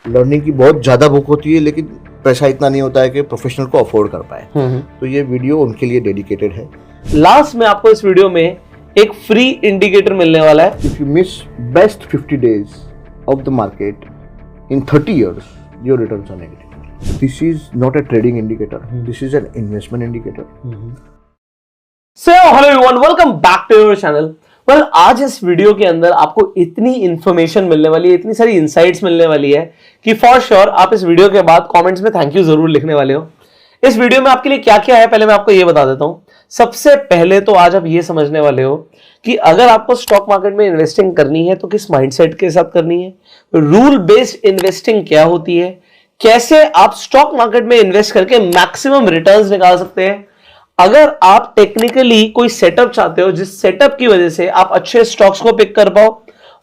Learning की बहुत ज़्यादा भूख होती है, लेकिन पैसा इतना नहीं होता है कि प्रोफेशनल को अफोर्ड कर पाए। तो ये वीडियो उनके लिए डेडिकेटेड है। लास्ट में आपको इस वीडियो में एक फ्री इंडिकेटर मिलने वाला है। If you miss best 50 days of the market in 30 years, your returns are negative. This is not a trading indicator. This is an investment indicator. So hello everyone, welcome back to your channel. Well, आज इस video के अंदर आपको इतनी information मिलने वाली है, इतनी सारी इंसाइट्स मिलने वाली है कि फॉर श्योर आप इस वीडियो के बाद कमेंट्स में थैंक यू जरूर लिखने वाले हो। इस वीडियो में आपके लिए क्या क्या है पहले मैं आपको ये बता देता हूं। सबसे पहले तो आज आप ये समझने वाले हो कि अगर आपको स्टॉक मार्केट में इन्वेस्टिंग करनी है तो किस माइंडसेट के साथ करनी है, रूल बेस्ड इन्वेस्टिंग क्या होती है, कैसे आप स्टॉक मार्केट में इन्वेस्ट करके मैक्सिमम रिटर्न्स निकाल सकते हैं। अगर आप टेक्निकली कोई सेटअप चाहते हो जिस सेटअप की वजह से आप अच्छे स्टॉक्स को पिक कर पाओ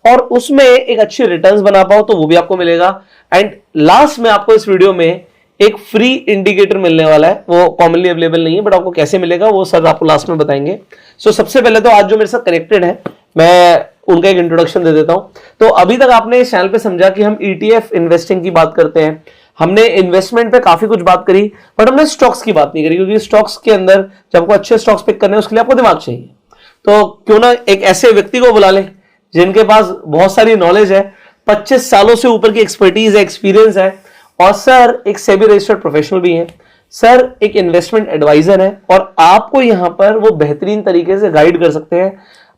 और उसमें एक अच्छी रिटर्न्स बना पाओ तो वो भी आपको मिलेगा। एंड लास्ट में आपको इस वीडियो में एक फ्री इंडिकेटर मिलने वाला है, वो कॉमनली अवेलेबल नहीं है बट आपको कैसे मिलेगा वो सर आपको लास्ट में बताएंगे। सो सबसे पहले तो आज जो मेरे साथ कनेक्टेड है मैं उनका एक इंट्रोडक्शन दे देता हूं। तो अभी तक आपने इस चैनल पे समझा कि हम ETF इन्वेस्टिंग की बात करते हैं, हमने इन्वेस्टमेंट पे काफी कुछ बात करी बट हमने स्टॉक्स की बात नहीं करी, क्योंकि स्टॉक्स के अंदर जब आपको अच्छे स्टॉक्स पिक करने हैं उसके लिए आपको दिमाग चाहिए। तो क्यों ना एक ऐसे व्यक्ति को बुला लें जिनके पास बहुत सारी नॉलेज है, 25 सालों से ऊपर की एक्सपर्टीज है, एक्सपीरियंस है, और सर एक सेबी रजिस्टर्ड प्रोफेशनल भी हैं, सर एक इन्वेस्टमेंट एडवाइजर है और आपको यहां पर वो बेहतरीन तरीके से गाइड कर सकते हैं,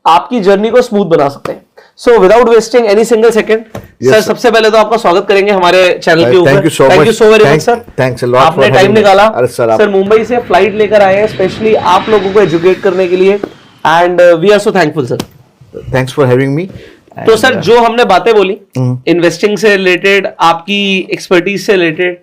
आपकी जर्नी को स्मूथ बना सकते हैं। So without wasting any single second, sir सबसे पहले तो आपका स्वागत करेंगे हमारे चैनल के ऊपर। Thank you so very much sir, thanks a lot, आपने टाइम निकाला। सर मुंबई से फ्लाइट लेकर आए हैं स्पेशली आप लोगों को एजुकेट करने के लिए and we are so thankful sir. Thanks for having me. तो सर जो हमने बातें बोली इन्वेस्टिंग से रिलेटेड, आपकी एक्सपर्टीज से रिलेटेड,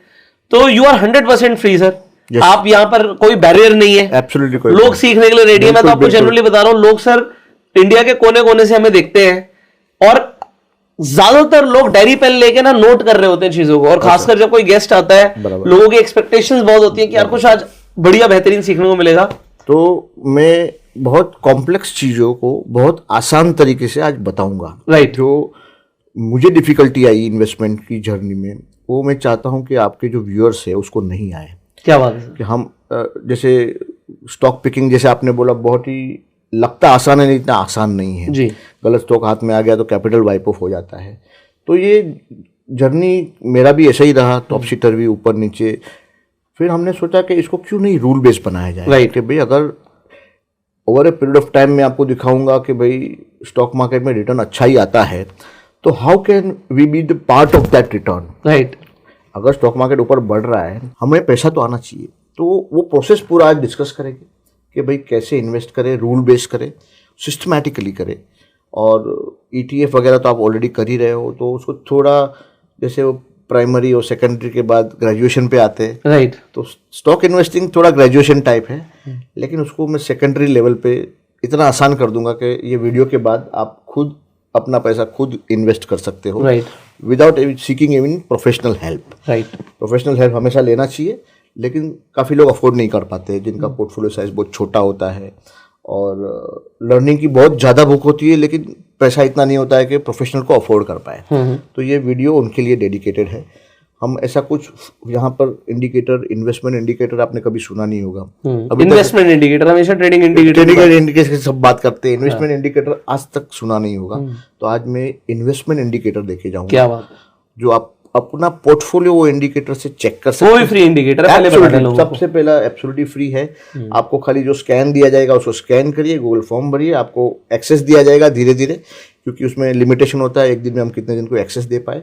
तो you are 100% free sir. Yes. आप यहाँ पर कोई बैरियर नहीं है, एब्सोल्युटली कोई लोग सीखने के लिए रेडी है। मैं तो आपको जनरली बता रहा हूँ, लोग सर इंडिया के कोने कोने से हमें देखते हैं और ज्यादातर लोग डायरी पेन लेके ना नोट कर रहे होते हैं चीजों को, और खासकर जब कोई गेस्ट आता है लोगों की एक्सपेक्टेशंस बहुत होती है कि यार कुछ आज बढ़िया बेहतरीन सीखने को मिलेगा। तो मैं बहुत कॉम्प्लेक्स चीजों को बहुत आसान तरीके से आज बताऊंगा। राइट। जो मुझे डिफिकल्टी आई इन्वेस्टमेंट की जर्नी में, वो मैं चाहता हूं कि आपके जो व्यूअर्स है उसको नहीं आए। क्या बात है कि हम जैसे स्टॉक पिकिंग जैसे आपने बोला बहुत ही लगता आसान है, इतना आसान नहीं है जी। गलत स्टॉक हाथ में आ गया तो कैपिटल वाइप ऑफ हो जाता है। तो ये जर्नी मेरा भी ऐसा ही रहा, टॉप सीटर भी ऊपर नीचे। फिर हमने सोचा कि इसको क्यों नहीं रूल बेस्ड बनाया जाए। Right. कि भाई अगर over a period of time में आपको दिखाऊंगा कि भाई स्टॉक मार्केट में रिटर्न अच्छा ही आता है, तो how can we be the part of that return. Right. अगर स्टॉक मार्केट ऊपर बढ़ रहा है, हमें पैसा तो आना चाहिए। तो वो प्रोसेस पूरा आज डिस्कस करेंगे कि भाई कैसे इन्वेस्ट करें, रूल बेस्ड करें, सिस्टमैटिकली करें। और ETF वगैरह तो आप ऑलरेडी कर ही रहे हो, तो उसको थोड़ा जैसे वो प्राइमरी और सेकेंडरी के बाद ग्रेजुएशन पे आते हैं। राइट। तो स्टॉक इन्वेस्टिंग थोड़ा ग्रेजुएशन टाइप है, लेकिन उसको मैं सेकेंडरी लेवल पे इतना आसान कर दूंगा कि ये वीडियो के बाद आप खुद अपना पैसा खुद इन्वेस्ट कर सकते हो, right, without seeking any professional help. Right. Professional help हमेशा लेना चाहिए, लेकिन काफ़ी लोग अफोर्ड नहीं कर पाते, जिनका पोर्टफोलियो साइज बहुत छोटा होता है और लर्निंग की बहुत ज़्यादा भूख होती है, लेकिन पैसा इतना नहीं होता है कि प्रोफेशनल को अफोर्ड कर पाए। तो ये वीडियो उनके लिए डेडिकेटेड है। हम ऐसा कुछ यहाँ पर इंडिकेटर, इन्वेस्टमेंट इंडिकेटर आपने कभी सुना नहीं होगा। इन्वेस्टमेंट इंडिकेटर, हमेशा ट्रेडिंग इंडिकेटर सब बात करते हैं, इन्वेस्टमेंट इंडिकेटर आज तक सुना नहीं होगा। तो आज मैं इन्वेस्टमेंट इंडिकेटर देखे जाऊंगा। क्या बात है। जो आप अपना पोर्टफोलियो वो इंडिकेटर से चेक कर सकते हैं। वो भी फ्री इंडिकेटर है, सबसे पहला एब्सोल्युटली फ्री है। आपको खाली जो स्कैन दिया जाएगा उसको स्कैन करिए, गूगल फॉर्म भरिए, आपको एक्सेस दिया जाएगा धीरे धीरे, क्योंकि उसमें लिमिटेशन होता है एक दिन में हम कितने दिन को एक्सेस दे पाए।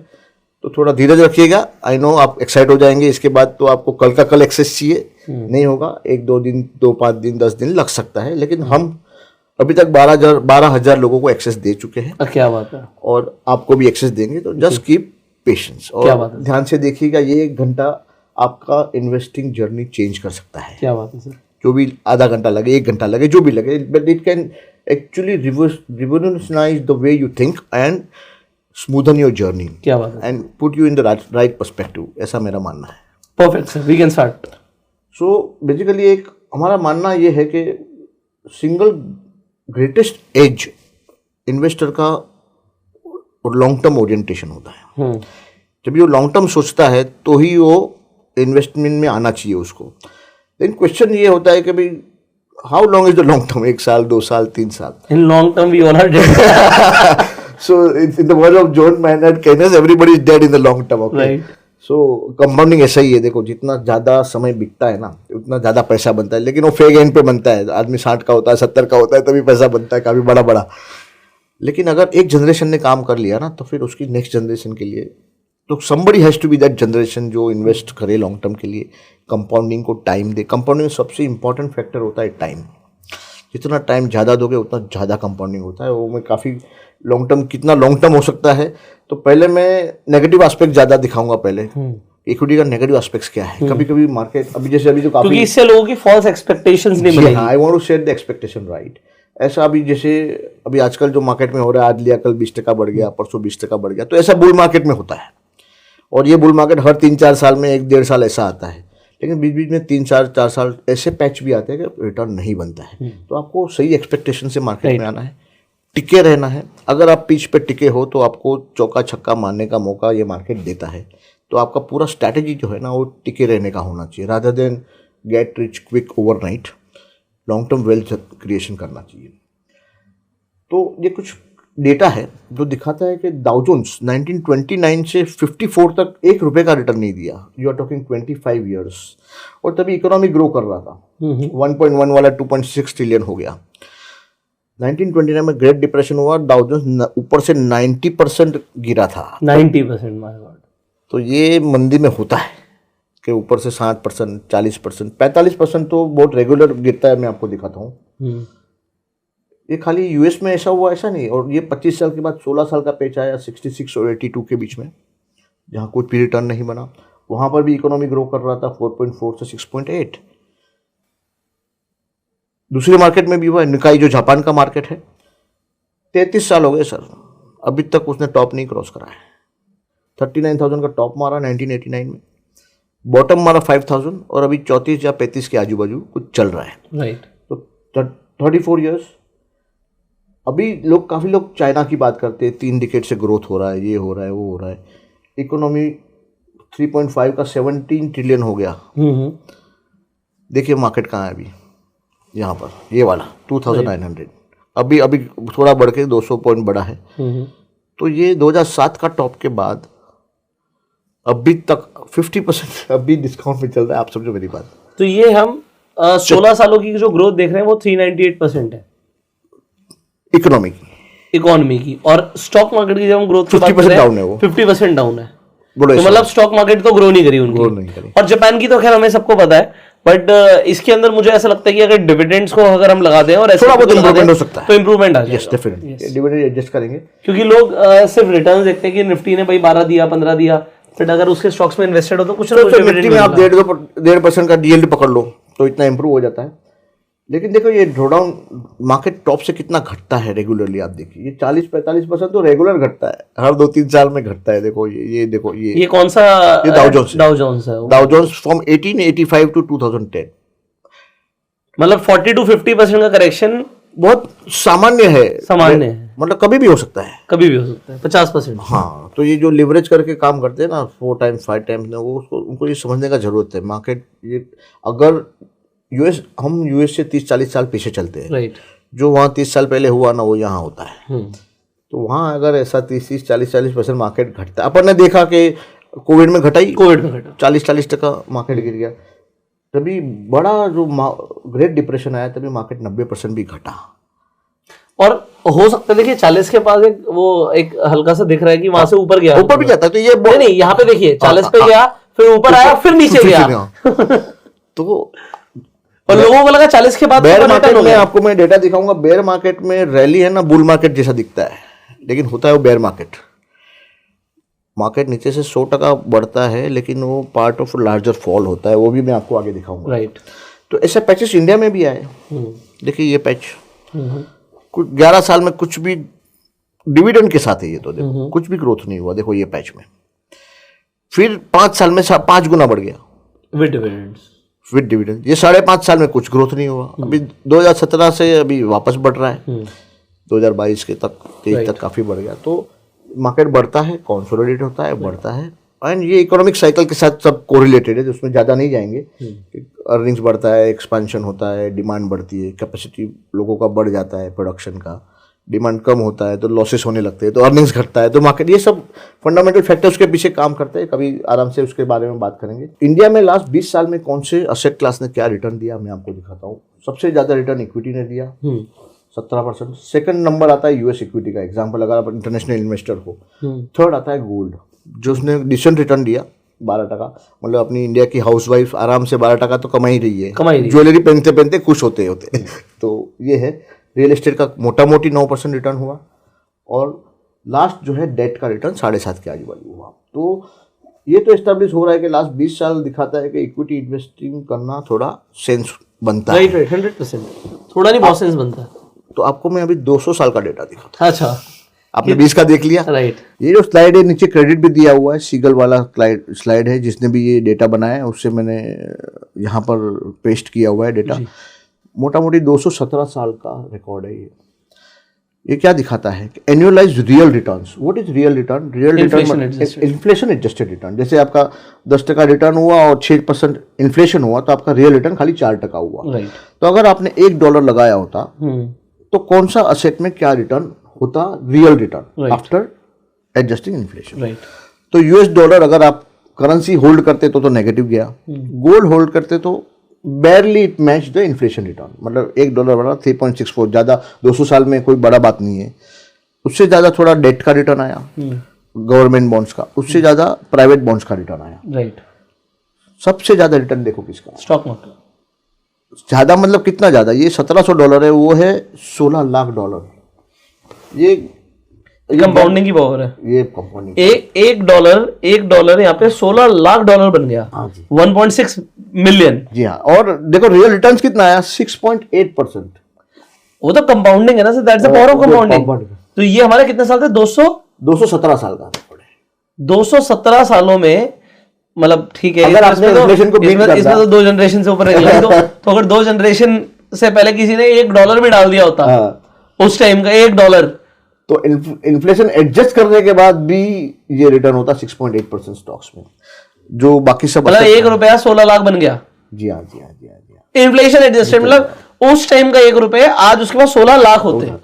तो थोड़ा धीरज रखिएगा। आई नो आप एक्साइट हो जाएंगे, इसके बाद तो आपको कल का कल एक्सेस चाहिए, नहीं होगा। 1-2 दिन, 2-5 दिन, 10 दिन लग सकता है, लेकिन हम अभी तक 12,000 लोगों को एक्सेस दे चुके हैं। क्या बात है। और आपको भी एक्सेस देंगे, तो जस्ट कीप पेशेंस और ध्यान से देखिएगा। ये 1 घंटा आपका इन्वेस्टिंग जर्नी चेंज कर सकता है। क्या बात है सर। जो भी आधा घंटा लगे, 1 घंटा लगे, जो भी लगे, but it can actually revolutionize the way you think and smoothen your journey. क्या बात है। And put you in the right perspective, ऐसा मेरा मानना है। Perfect sir, we can start. So basically एक हमारा मानना ये है कि सिंगल ग्रेटेस्ट एज इन्वेस्टर का लॉन्ग टर्म ओरिएंटेशन होता है। जब ये लॉन्ग टर्म सोचता है तो ही वो इन्वेस्टमेंट में आना चाहिए उसको। लेकिन क्वेश्चन ये होता है कि भाई how long is the long term, 1 साल 2 साल 3 साल। In long term we all are dead. So in the words of John Maynard Keynes, everybody is dead in the long term. Okay? Right. So compounding ऐसा ही है, देखो जितना ज़्यादा समय बिकता है ना उतना ज़्यादा पैसा बनता है, लेकिन वो फेक एंड पे बनता है। आदमी 60 का होता है 70 का होता है तभी पैसा बनता है काफ़ी बड़ा बड़ा। लेकिन अगर एक जनरेशन ने काम कर लिया ना तो फिर उसकी नेक्स्ट जनरेशन के लिए तो somebody has to be that generation जो इन्वेस्ट करे लॉन्ग टर्म के लिए, कंपाउंडिंग को टाइम दे। कंपाउंडिंग में सबसे इंपॉर्टेंट फैक्टर होता है टाइम। जितना टाइम ज़्यादा दोगे उतना ज़्यादा कंपाउंडिंग होता है। वो मैं काफ़ी लॉन्ग टर्म कितना लॉन्ग टर्म हो सकता है, तो पहले मैं नेगेटिव एस्पेक्ट ज़्यादा दिखाऊंगा। पहले इक्विटी का नेगेटिव एस्पेक्ट्स क्या है। कभी कभी मार्केट अभी जैसे अभी जो काफ़ी, क्योंकि इससे लोगों की फॉल्स एक्सपेक्टेशंस नहीं बनेगी। I want to set the expectation right. ऐसा अभी जैसे अभी आजकल जो मार्केट में हो रहा है, आज लिया कल 20% बढ़ गया, परसों 20% बढ़ गया, तो ऐसा बुल मार्केट में होता है। और ये बुल मार्केट हर 3-4 साल में 1-1.5 साल ऐसा आता है। लेकिन बीच बीच में 3-4 साल ऐसे पैच भी आते हैं कि रिटर्न नहीं बनता है। तो आपको सही एक्सपेक्टेशन से मार्केट में आना है, टिके रहना है। अगर आप पिच पे टिके हो तो आपको चौका छक्का मारने का मौका ये मार्केट देता है। तो आपका पूरा स्ट्रैटेजी जो है ना वो टिके रहने का होना चाहिए, rather than get rich quick overnight. Long term wealth creation करना चाहिए। तो ये कुछ डेटा है जो दिखाता है कि डाउ जोन्स 1929 से 54 तक ₹1 का रिटर्न नहीं दिया। You are talking 25 years. और तभी इकोनॉमी ग्रो कर रहा था। 1.1 वाला 2.6 ट्रिलियन हो गया। 1929 में ग्रेट डिप्रेशन हुआ, डाउ जोन्स ऊपर से 90% गिरा था। 90%, माय गॉड। तो ये मंदी में होता है कि ऊपर से 60%, 40%, 45% तो बहुत रेगुलर गिरता है। मैं आपको दिखाता हूँ। ये खाली यूएस में ऐसा हुआ ऐसा नहीं। और ये 25 साल के बाद 16 साल का पैच आया 66 और 82 के बीच में, जहाँ कुछ भी रिटर्न नहीं बना। वहाँ पर भी इकोनॉमी ग्रो कर रहा था 4.4 से 6.8। दूसरे मार्केट में भी हुआ, निकाई जो जापान का मार्केट है, 33 साल हो गए सर, अभी तक उसने टॉप नहीं क्रॉस करा है। 39,000 का टॉप मारा 1989 में, बॉटम मारा 5,000 और अभी 34 या 35 के आजू बाजू कुछ चल रहा है। राइट। तो 34 ईयर्स। अभी काफ़ी लोग चाइना की बात करते हैं, 3 डिकेड से ग्रोथ हो रहा है, ये हो रहा है, वो हो रहा है। इकोनॉमी 3.5 का 17 ट्रिलियन हो गया। देखिए मार्केट कहाँ है अभी, यहाँ पर ये वाला 2900। अभी थोड़ा बढ़ के 200 पॉइंट बढ़ा है। तो ये 2007 का टॉप के बाद अभी तक 50% अभी डिस्काउंट में चल रहा है। आप समझो मेरी बात। तो ये हम 16 सालों की जो ग्रोथ देख रहे हैं वो 398% है इकोनॉमी की। और स्टॉक मार्केट की जब हम ग्रोथ की बात कर रहे हैं, डाउन है वो, 50% डाउन है। तो मतलब स्टॉक मार्केट तो ग्रो नहीं करी उनकी। और जापान की तो खैर हमें सबको पता है, बट इसके अंदर मुझे ऐसा लगता है कि अगर डिविडेंड्स को अगर हम लगा दें और थोड़ा बहुत इंप्रूवमेंट हो सकता है, तो इंप्रूवमेंट आ जाएगा। यस डेफिनेटली डिविडेंड एडजस्ट करेंगे। क्योंकि लोग सिर्फ रिटर्न देखते हैं कि निफ्टी ने भाई 12 दिया 15 दिया, बट अगर उसके स्टॉक्स में इन्वेस्टेड हो तो कुछ ना कुछ निफ्टी में आप 1.5% का डीएलटी पकड़ लो तो इतना इंप्रूव हो जाता है। लेकिन देखो ये ड्रॉडाउन मार्केट टॉप से कितना घटता है रेगुलरली। आप देखिए ये 40-45% तो रेगुलर घटता है, हर 2-3 साल में घटता है। देखो ये देखो ये कौन सा डाउ जोन्स है। डाउ जोन्स फ्रॉम 1885 टू 2010, मतलब 40 to 50% का करेक्शन बहुत सामान्य है। मतलब कभी भी हो सकता है, 50%। हाँ, तो ये जो लिवरेज करके काम करते हैं ना 4 टाइम्स 5 टाइम्स, वो उनको ये समझने का जरूरत है। मार्केट ये अगर हम यूएस से 30-40 साल पीछे चलते हैं, राइट, जो वहाँ 30 साल पहले हुआ ना वो यहाँ होता है। तो वहाँ अगर ऐसा 30-40% मार्केट घटता है, अपन ने देखा कि कोविड में घटा 40% मार्केट गिर गया। तभी बड़ा जो ग्रेट डिप्रेशन आया तभी मार्केट 90% भी घटा। और हो सकता है देखिए 40 के पास एक हल्का सा दिख रहा है कि वहां से ऊपर गया, ऊपर भी जाता है। तो ये नहीं यहाँ पे देखिए 40 पे गया, फिर ऊपर आया, फिर नीचे गया। तो और लोगों को लगा 40 के बाद बेयर मार्केट में आपको मैं डेटा दिखाऊंगा। बेयर मार्केट में रैली है ना बुल मार्केट जैसा दिखता है, लेकिन होता है वो बेयर मार्केट। मार्केट नीचे से 100% बढ़ता है, लेकिन वो पार्ट ऑफ लार्जर फॉल होता है। वो भी मैं आपको आगे दिखाऊंगा। राइट। तो ऐसे पैचेस इंडिया में भी आए। देखिए ये पैच कुछ 11 साल में कुछ भी डिविडेंड के साथ है। ये तो देखो कुछ भी ग्रोथ नहीं हुआ। देखो ये पैच में फिर 5 साल में 5 गुना बढ़ गया विद डिविडेंड। ये 5.5 साल में कुछ ग्रोथ नहीं हुआ। अभी 2017 से अभी वापस बढ़ रहा है। 2022 के तक 23 तक काफी बढ़ गया। तो मार्केट बढ़ता है, कंसोलिडेट होता है, बढ़ता है, एंड ये इकोनॉमिक साइकिल के साथ सब कोरिलेटेड है, तो उसमें ज़्यादा नहीं जाएंगे। अर्निंग्स बढ़ता है, एक्सपेंशन होता है, डिमांड बढ़ती है, कैपेसिटी लोगों का बढ़ जाता है प्रोडक्शन का, डिमांड कम होता है तो लॉसेस होने लगते हैं, तो अर्निंग्स घटता है, तो मार्केट, ये सब फंडामेंटल फैक्टर्स के पीछे काम करते हैं। कभी आराम से उसके बारे में बात करेंगे। इंडिया में लास्ट 20 साल में कौन से असेट क्लास ने क्या रिटर्न दिया, मैं आपको दिखाता हूँ। सबसे ज़्यादा रिटर्न इक्विटी ने दिया 17%। सेकंड नंबर आता है यूएस इक्विटी का, एग्जांपल अगर आप इंटरनेशनल इन्वेस्टर हो। थर्ड आता है गोल्ड, जो उसने डिसेंट रिटर्न दिया 12%। मतलब अपनी इंडिया की हाउसवाइफ आराम से 12% तो कमा ही रही है, ज्वेलरी पहनते पहनते खुश होते तो ये है। रियल एस्टेट का मोटा मोटी 9% रिटर्न हुआ, और लास्ट जो है डेट का रिटर्न 7.5 के आजू बाजू हुआ। तो ये तो एस्टेब्लिश हो रहा है कि लास्ट 20 साल दिखाता है कि इक्विटी इन्वेस्टिंग करना थोड़ा सेंस बनता है। राइट, 100%, थोड़ा नहीं बहुत सेंस बनता है। तो आपको मैं अभी 200 साल का डेटा दिखाता हूँ। अच्छा, आपने 20 का देख लिया, राइट। ये जो स्लाइड है नीचे क्रेडिट भी दिया हुआ है, सीगल वाला स्लाइड है, जिसने भी ये डेटा बनाया है उससे मैंने यहाँ पर पेस्ट किया हुआ है डेटा। मोटा मोटी 217 साल का रिकॉर्ड है ये क्या दिखाता है कि annualise real returns. What is real return? Real return inflation adjusted return. जैसे आपका 10% रिटर्न हुआ और 6% इन्फ्लेशन हुआ, तो आपका रियल रिटर्न खाली 4% हुआ। तो अगर आपने $1 लगाया होता तो कौन सा असेट में क्या रिटर्न होता? Real return after adjusting inflation. तो $, अगर आप करेंसी होल्ड करते तो नेगेटिव गया, गोल्ड होल्ड करते तो barely it matched the inflation return। मतलब $1 बड़ा 3.64, ज़्यादा 200 साल में कोई बड़ा बात नहीं है। उससे ज़्यादा थोड़ा डेट का रिटर्न आया, गवर्नमेंट बॉन्ड्स का, उससे ज़्यादा प्राइवेट बॉन्ड्स का रिटर्न आया। राइट। सबसे ज़्यादा रिटर्न देखो किसका? Stock market. ज़्यादा मतलब कितना ज़्यादा? ये $1700 है, वो है $16 लाख। ये कंपाउंडिंग की पावर है, ये कंपाउंडिंग। एक डॉलर यहाँ पे $16 लाख बन गया। 1.6 मिलियन। जी हाँ, और देखो रियल रिटर्न्स कितना आया? 6.8%। वो तो कंपाउंडिंग है ना, that's the power of compounding. तो ये हमारे कितने साल थे? 217 साल का रिकॉर्ड है। 217 सालों में, मतलब ठीक है, अगर आपने इन्फ्लेशन को बीट करता, इसमें तो 2 जनरेशन से ऊपर निकला तो अगर 2 जनरेशन से पहले किसी ने $1 भी डाल दिया होता उस टाइम का $1, तो इन्फ्लेशन एडजस्ट करने के बाद भी ये रिटर्न होता 6.8% स्टॉक्स में, जो बाकी सब मतलब $1 $16 लाख बन गया। जी हाँ, जी हाँ, जी हाँ, जी हाँ। इन्फ्लेशन एडजस्टेड, मतलब उस टाइम का $1 आज उसके पास 16 लाख होते हैं।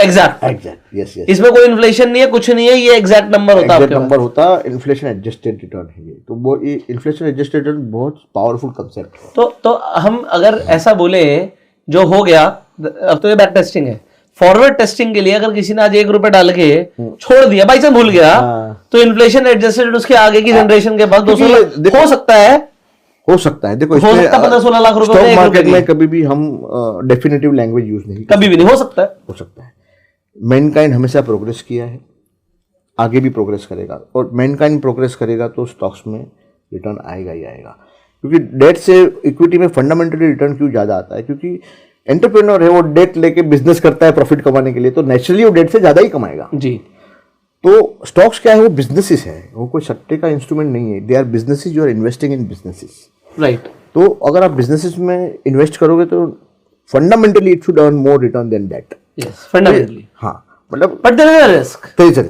Exact, yes. इसमें कोई इन्फ्लेशन नहीं है, कुछ नहीं है, ये एग्जैक्ट नंबर होता है, नंबर होता। इन्फ्लेशन एडजस्टेड रिटर्न है ये। तो वो इन्फ्लेशन एडजस्टेड रिटर्न बहुत पावरफुल कांसेप्ट है। तो हम अगर ऐसा बोले, जो हो गया, अब तो ये बैक टेस्टिंग है। फॉरवर्ड टेस्टिंग के लिए अगर किसी ने आज $1 डाल के छोड़ दिया, बाई चांस भूल गया, तो इन्फ्लेशन एडजस्टेड उसके आगे की जनरेशन के बाद 200 हो सकता है। देखो, हो सकता है 15-16 लाख रुपए स्टॉक मार्केट में कभी भी हम डेफिनेटिव लैंग्वेज यूज नहीं, कभी भी नहीं हो सकता है। मैनकाइंड हमेशा प्रोग्रेस किया है, आगे भी प्रोग्रेस करेगा, और मैनकाइंड प्रोग्रेस करेगा तो स्टॉक्स में रिटर्न आएगा ही आएगा। क्योंकि डेट से इक्विटी में फंडामेंटली रिटर्न क्यों ज्यादा आता है? क्योंकि एंटरप्रेन्योर है, वो डेट लेके बिजनेस करता है प्रॉफिट कमाने के लिए, तो नेचुरली वो डेट से ज्यादा ही कमाएगा जी। तो स्टॉक्स क्या है? वो बिजनेसेस है, वो कोई सट्टे का इंस्ट्रूमेंट नहीं है। They are businesses, you are investing in businesses. Right. तो अगर आप बिजनेसेस में इन्वेस्ट करोगे तो fundamentally it should earn more return than that. Yes, fundamentally. हाँ, मतलब but there is a risk.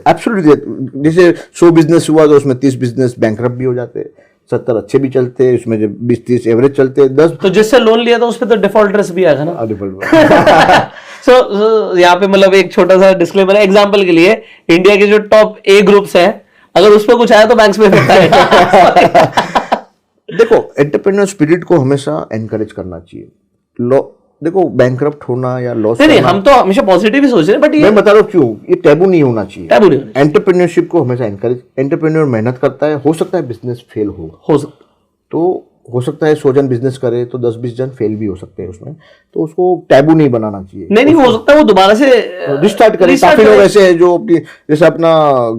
Absolutely. जैसे 100 बिजनेस हुआ तो उसमें 30 बिजनेस बैंकरप्ट भी हो जाते, 70 अच्छे भी चलते, उसमें जब 20-30 एवरेज चलते, 10 तो जिससे लोन लिया था उस पे तो डिफॉल्ट रिस्क भी आएगा ना। सो यहाँ पे मतलब एक छोटा सा डिस्क्लेमर है, एग्जांपल के लिए इंडिया के जो टॉप ए ग्रुप्स हैं, अगर उस पर कुछ आया तो बैंक्स में इफेक्ट आएगा। देखो, एंटरप्रेन्योर स्पिरिट को हमेशा एनकरेज करना चाहिए। देखो, बैंकरप्ट होना या लॉस नहीं, हम तो हमेशा पॉजिटिव ही सोच रहे हैं, बट मैं बता रहा हूँ क्यों, ये टैबू नहीं होना चाहिए। टैबू नहीं। एंटरप्रेन्योरशिप को हमेशा एनकरेज। एंटरप्रेन्योर मेहनत करता है, हो सकता है बिजनेस फेल हो सकता, तो हो सकता है 100 जन बिजनेस करे तो 10-20 जन फेल भी हो सकते हैं उसमें, तो उसको टैबू नहीं बनाना चाहिए। नहीं, हो सकता है वो दोबारा से रिस्टार्ट करे। काफी लोग ऐसे हैं जो अपनी, जैसे अपना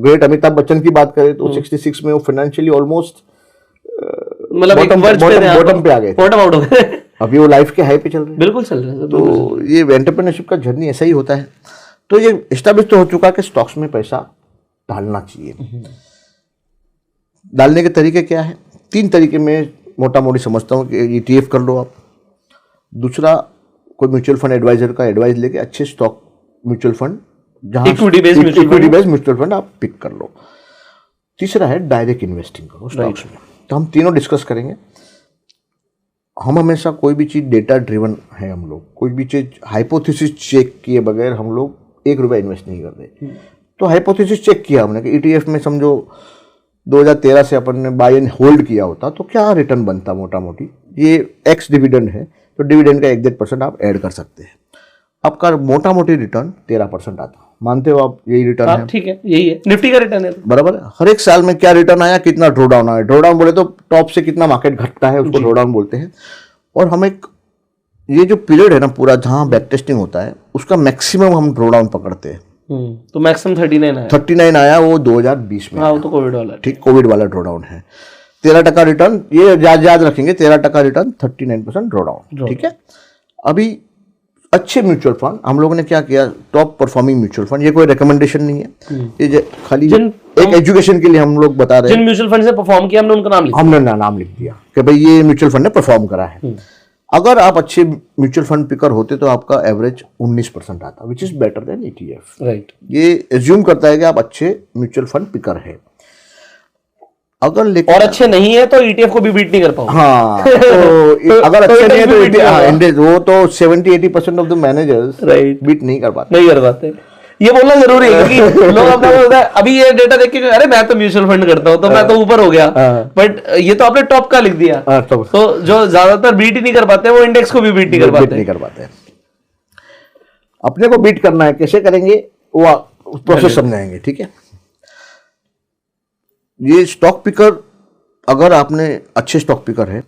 ग्रेट अमिताभ बच्चन की बात करें तो 66 में वो फाइनेंशियली ऑलमोस्ट मतलब बॉटम पे आ गए, बॉटम आउट हो गए। अभी वो लाइफ के हाई पे चल रहे हैं। बिल्कुल चल रहे हैं। तो ये एंटरप्रेन्योरशिप का जर्नी ऐसा ही होता है। तो ये एस्टैब्लिश तो हो चुका है कि स्टॉक्स में पैसा डालना चाहिए। डालने के तरीके क्या है? 3 तरीके में मोटा मोटी समझता हूँ कि ETF कर लो आप, दूसरा कोई म्यूचुअल फंड एडवाइजर का एडवाइस लेके अच्छे स्टॉक म्यूचुअल फंड, जहाँ इक्विटी बेस्ड म्यूचुअल फंड आप पिक कर लो। तीसरा है डायरेक्ट इन्वेस्टिंग करो स्टॉक्स में। तो हम तीनों डिस्कस करेंगे। हम हमेशा कोई भी चीज़ डेटा ड्रिवन है, हम लोग कोई भी चीज़ हाइपोथेसिस चेक किए बगैर हम लोग 1 रुपया इन्वेस्ट नहीं करते। तो हाइपोथेसिस चेक किया हमने कि ETF में समझो 2013 से अपन ने बाय एंड होल्ड किया होता तो क्या रिटर्न बनता मोटा मोटी, ये एक्स डिविडेंड है तो डिविडेंड का 1.5% आप ऐड कर सकते हैं, आपका मोटा मोटी रिटर्न 13% आता। मानते हो आप यही रिटर्न है? ठीक है, यही है निफ्टी का रिटर्न है। बराबर है। हर एक साल में क्या रिटर्न आया, कितना ड्रॉ डाउन आया। ड्रॉ डाउन बोले तो टॉप से कितना मार्केट घटता है उसको ड्रॉ डाउन बोलते हैं। और हम एक ये जो पीरियड है ना पूरा जहां बैक टेस्टिंग होता है उसका मैक्सिमम हम ड्रॉ डाउन पकड़ते हैं। तो मैक्सिमम 39 आया वो 2020 में। हाँ, वो तो कोविड वाला, ठीक, कोविड वाला ड्रॉ डाउन है। 13% रिटर्न, ये याद रखेंगे, 13% रिटर्न, 39% ड्रॉ डाउन। ठीक है। अभी अच्छे म्यूचुअल फंड हम लोगों ने क्या किया, टॉप परफॉर्मिंग म्यूचुअल फंड, ये कोई रिकमेंडेशन नहीं है, ये खाली एक एजुकेशन के लिए हम लोग बता रहे हैं। जिन म्यूचुअल फंड से परफॉर्म किया हमने उनका नाम लिख दिया कि भाई ये म्यूचुअल फंड ने परफॉर्म करा है। अगर आप अच्छे म्यूचुअल फंड पिकर होते तो आपका एवरेज 19% आता, which is better than ETF। Right, ये एज्यूम करता है कि आप अच्छे म्यूचुअल फंड पिकर है। अगर और अच्छे नहीं है तो ETF को भी बीट नहीं कर पाओगे। हाँ, तो अगर अच्छे नहीं है तो वो तो 70-80% ऑफ द मैनेजर्स बीट नहीं कर पाते। ये बोलना जरूरी है क्योंकि लोग अपना बोलते हैं अभी ये डेटा देख के अरे मैं तो म्यूचुअल फंड करता हूँ तो मैं तो ऊपर हो गया, बट ये तो आपने टॉप का लिख दिया। तो जो ज्यादातर बीट ही नहीं कर पाते वो इंडेक्स को भी बीट नहीं कर पाते। अपने को बीट करना है, कैसे करेंगे वो प्रोसेस समझाएंगे। ठीक है। ये स्टॉक पिकर, अगर आपने अच्छे स्टॉक पिकर है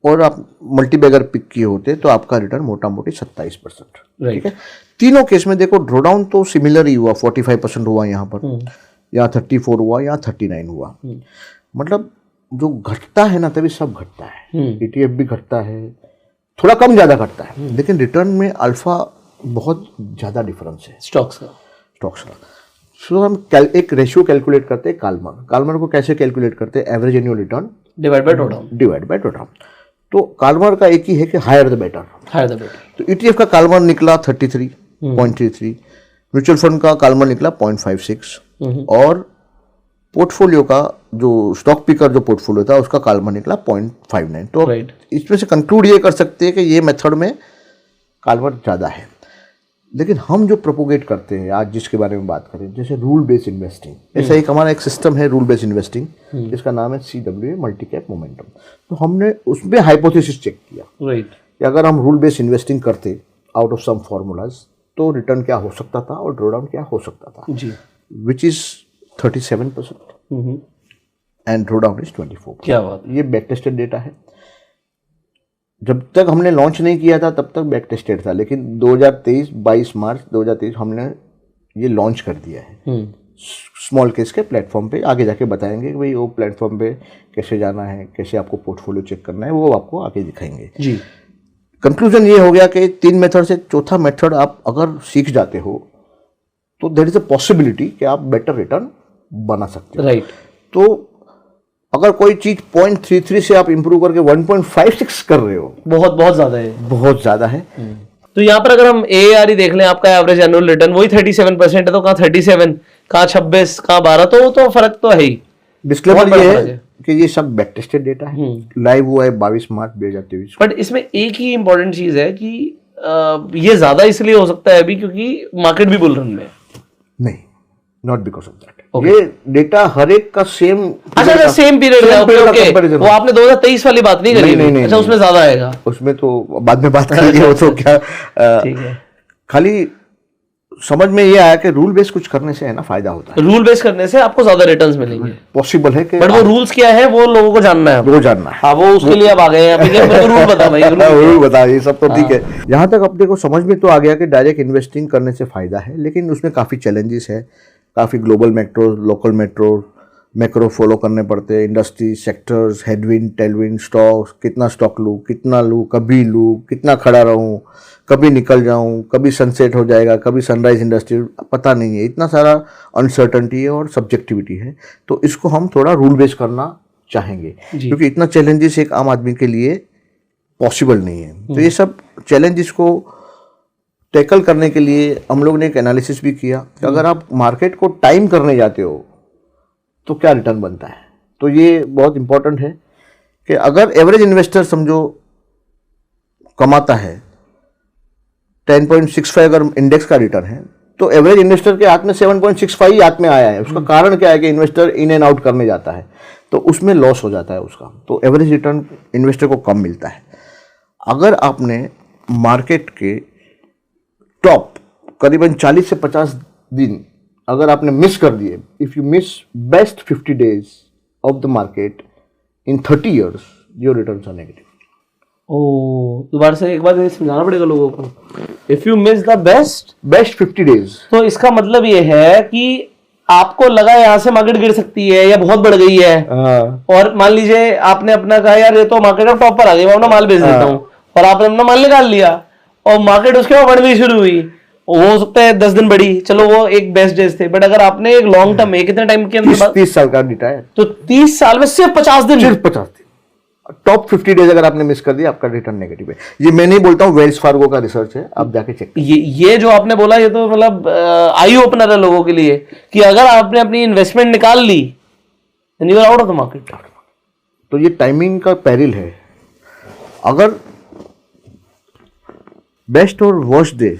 और आप मल्टीबैगर पिक किए होते तो आपका रिटर्न मोटा मोटी 27%। ठीक है। तीनों केस में देखो ड्रॉ डाउन तो सिमिलर ही हुआ, 45% हुआ यहाँ पर, यहाँ 34 हुआ, यहाँ 39 हुआ। मतलब जो घटता है ना तभी सब घटता है। ETF भी घटता है, थोड़ा कम ज्यादा घटता है, लेकिन रिटर्न में अल्फा बहुत ज्यादा डिफरेंस है स्टॉक्स का। सो हम एक रेशियो कैलकुलेट करते हैं काल्मर को कैसे कैलकुलेट करते हैं, average annual return divide by draw down. तो काल्मर का एक ही है कि हायर द बेटर। तो ETF का काल्मर निकला 33.33, म्यूचुअल फंड का काल्मर निकला 0.56 और पोर्टफोलियो का जो स्टॉक पिकर जो पोर्टफोलियो था उसका काल्मर निकला 0.59। तो इसमें से कंक्लूड ये कर सकते हैं कि ये मेथड में काल्मर ज़्यादा है। लेकिन हम जो प्रोपोगेट करते हैं आज जिसके बारे में बात करें, जैसे रूल बेस्ड इन्वेस्टिंग, ऐसा एक हमारा एक सिस्टम है रूल बेस्ड इन्वेस्टिंग जिसका नाम है CWA मल्टी कैप मोमेंटम। तो हमने उसमें हाइपोथेसिस चेक किया कि अगर हम रूल बेस्ड इन्वेस्टिंग करते आउट ऑफ सम फॉर्मूलाज तो रिटर्न क्या हो सकता था और ड्रॉ डाउन क्या हो सकता था, which is 37% and draw down is 24%। क्या बात, ये बैक टेस्टेड डेटा है। जब तक हमने लॉन्च नहीं किया था तब तक बैक टेस्टेड था, लेकिन 22 मार्च 2023 हमने ये लॉन्च कर दिया है स्मॉल केस के प्लेटफॉर्म पे। आगे जाके बताएंगे कि भाई वो प्लेटफॉर्म पे कैसे जाना है, कैसे आपको पोर्टफोलियो चेक करना है, वो आपको आगे दिखाएंगे जी। कंक्लूजन ये हो गया कि 3 मेथड से चौथा मेथड आप अगर सीख जाते हो तो देयर इज अ पॉसिबिलिटी कि आप बेटर रिटर्न बना सकते हो। तो अगर कोई चीज 0.33 से आप इंप्रूव करके 1.56 कर रहे हो, बहुत ज्यादा है। तो यहाँ पर अगर हम AARE देख लें, आपका एवरेज एनुअल रिटर्न वही 37% है, तो कहाँ 37, कहाँ 26, कहाँ 12, तो फर्क तो है ही। डिस्क्लेमर ये है कि ये सब बैक टेस्टेड डेटा है, लाइव हुआ है 22 मार्च 2023। बट इसमें एक ही इंपॉर्टेंट चीज है कि ये ज्यादा इसलिए हो सकता है अभी क्योंकि मार्केट भी बुल रन में नहीं, नॉट बिकॉज ऑफ दैट। ये डेटा हर एक का सेम, अच्छा सेम पीरियड है। ओके, वो आपने 2023 वाली बात नहीं करी। नहीं, अच्छा उसमें ज्यादा आएगा, उसमें तो बाद में बात करेंगे। वो तो क्या ठीक है, खाली समझ में ये आया कि रूल बेस कुछ करने से है ना फायदा होता है। रूल बेस करने से आपको ज्यादा रिटर्न्स मिलेंगे, पॉसिबल है कि, बट वो रूल्स क्या है वो लोगों को जानना है, हाँ वो उसके लिए अब आ गए हैं। रूल बता भाई, रूल बता, ये सब तो ठीक है। यहाँ तक अपने को समझ में तो आ गया कि डायरेक्ट इन्वेस्टिंग करने से फायदा है, लेकिन उसमें काफी चैलेंजेस है, काफी global macro, local macro follow करने पड़ते हैं, industry sectors, headwind Tailwind, stocks, कितना स्टॉक लूँ, कितना लूँ, कभी लूँ, कितना खड़ा रहूँ, कभी निकल जाऊँ, कभी सनसेट हो जाएगा, कभी सनराइज इंडस्ट्री, पता नहीं है। इतना सारा अनसर्टनिटी है और सब्जेक्टिविटी है। तो इसको हम थोड़ा रूल बेस करना चाहेंगे क्योंकि इतना चैलेंजेस एक आम आदमी के लिए पॉसिबल नहीं है। तो ये सब चैलेंजेस को टैकल करने के लिए हम लोग ने एक एनालिसिस भी किया कि अगर आप मार्केट को टाइम करने जाते हो तो क्या रिटर्न बनता है। तो ये बहुत इंपॉर्टेंट है कि अगर एवरेज इन्वेस्टर समझो कमाता है 10.65 अगर इंडेक्स का रिटर्न है, तो एवरेज इन्वेस्टर के हाथ में 7.65 ही हाथ में आया है। उसका कारण क्या है कि इन्वेस्टर इन एंड आउट करने जाता है तो उसमें लॉस हो जाता है उसका, तो एवरेज रिटर्न इन्वेस्टर को कम मिलता है। अगर आपने मार्केट के टॉप करीबन 40 से 50 दिन अगर आपने मिस कर दिए, if you miss best 50 days of the market in 30 years, your returns are negative. दोबारा से एक बार समझाना पड़ेगा लोगों को। If you miss the best 50 days, तो इसका मतलब ये है कि आपको लगा यहाँ से मार्केट गिर सकती है या बहुत बढ़ गई है, और मान लीजिए आपने अपना कहा यार ये तो मार्केट अब टॉप पर आ गई, मैं अपना माल बेच देता हूँ, और आपने अपना माल निकाल लिया और मार्केट उसके बाद बढ़नी शुरू हुई। हो सकता है 10 दिन बढ़ी, चलो वो एक बेस्ट डेज थे, बट अगर आपने एक लॉन्ग टर्म में कितने टाइम के अंदर 30 साल का डेटा है, तो 30 साल में सिर्फ 50 दिन टॉप 50 डेज अगर आपने मिस कर दिया आपका रिटर्न नेगेटिव है। ये मैं नहीं बोलता हूँ, वेल्स फार्गो का रिसर्च है, आप जाके चेक। ये जो आपने बोला ये तो मतलब आई ओपनर है लोगों के लिए कि अगर आपने अपनी इन्वेस्टमेंट निकाल ली then you are out of the market. तो ये टाइमिंग का पेरिल है। अगर बेस्ट और वर्स्ट डे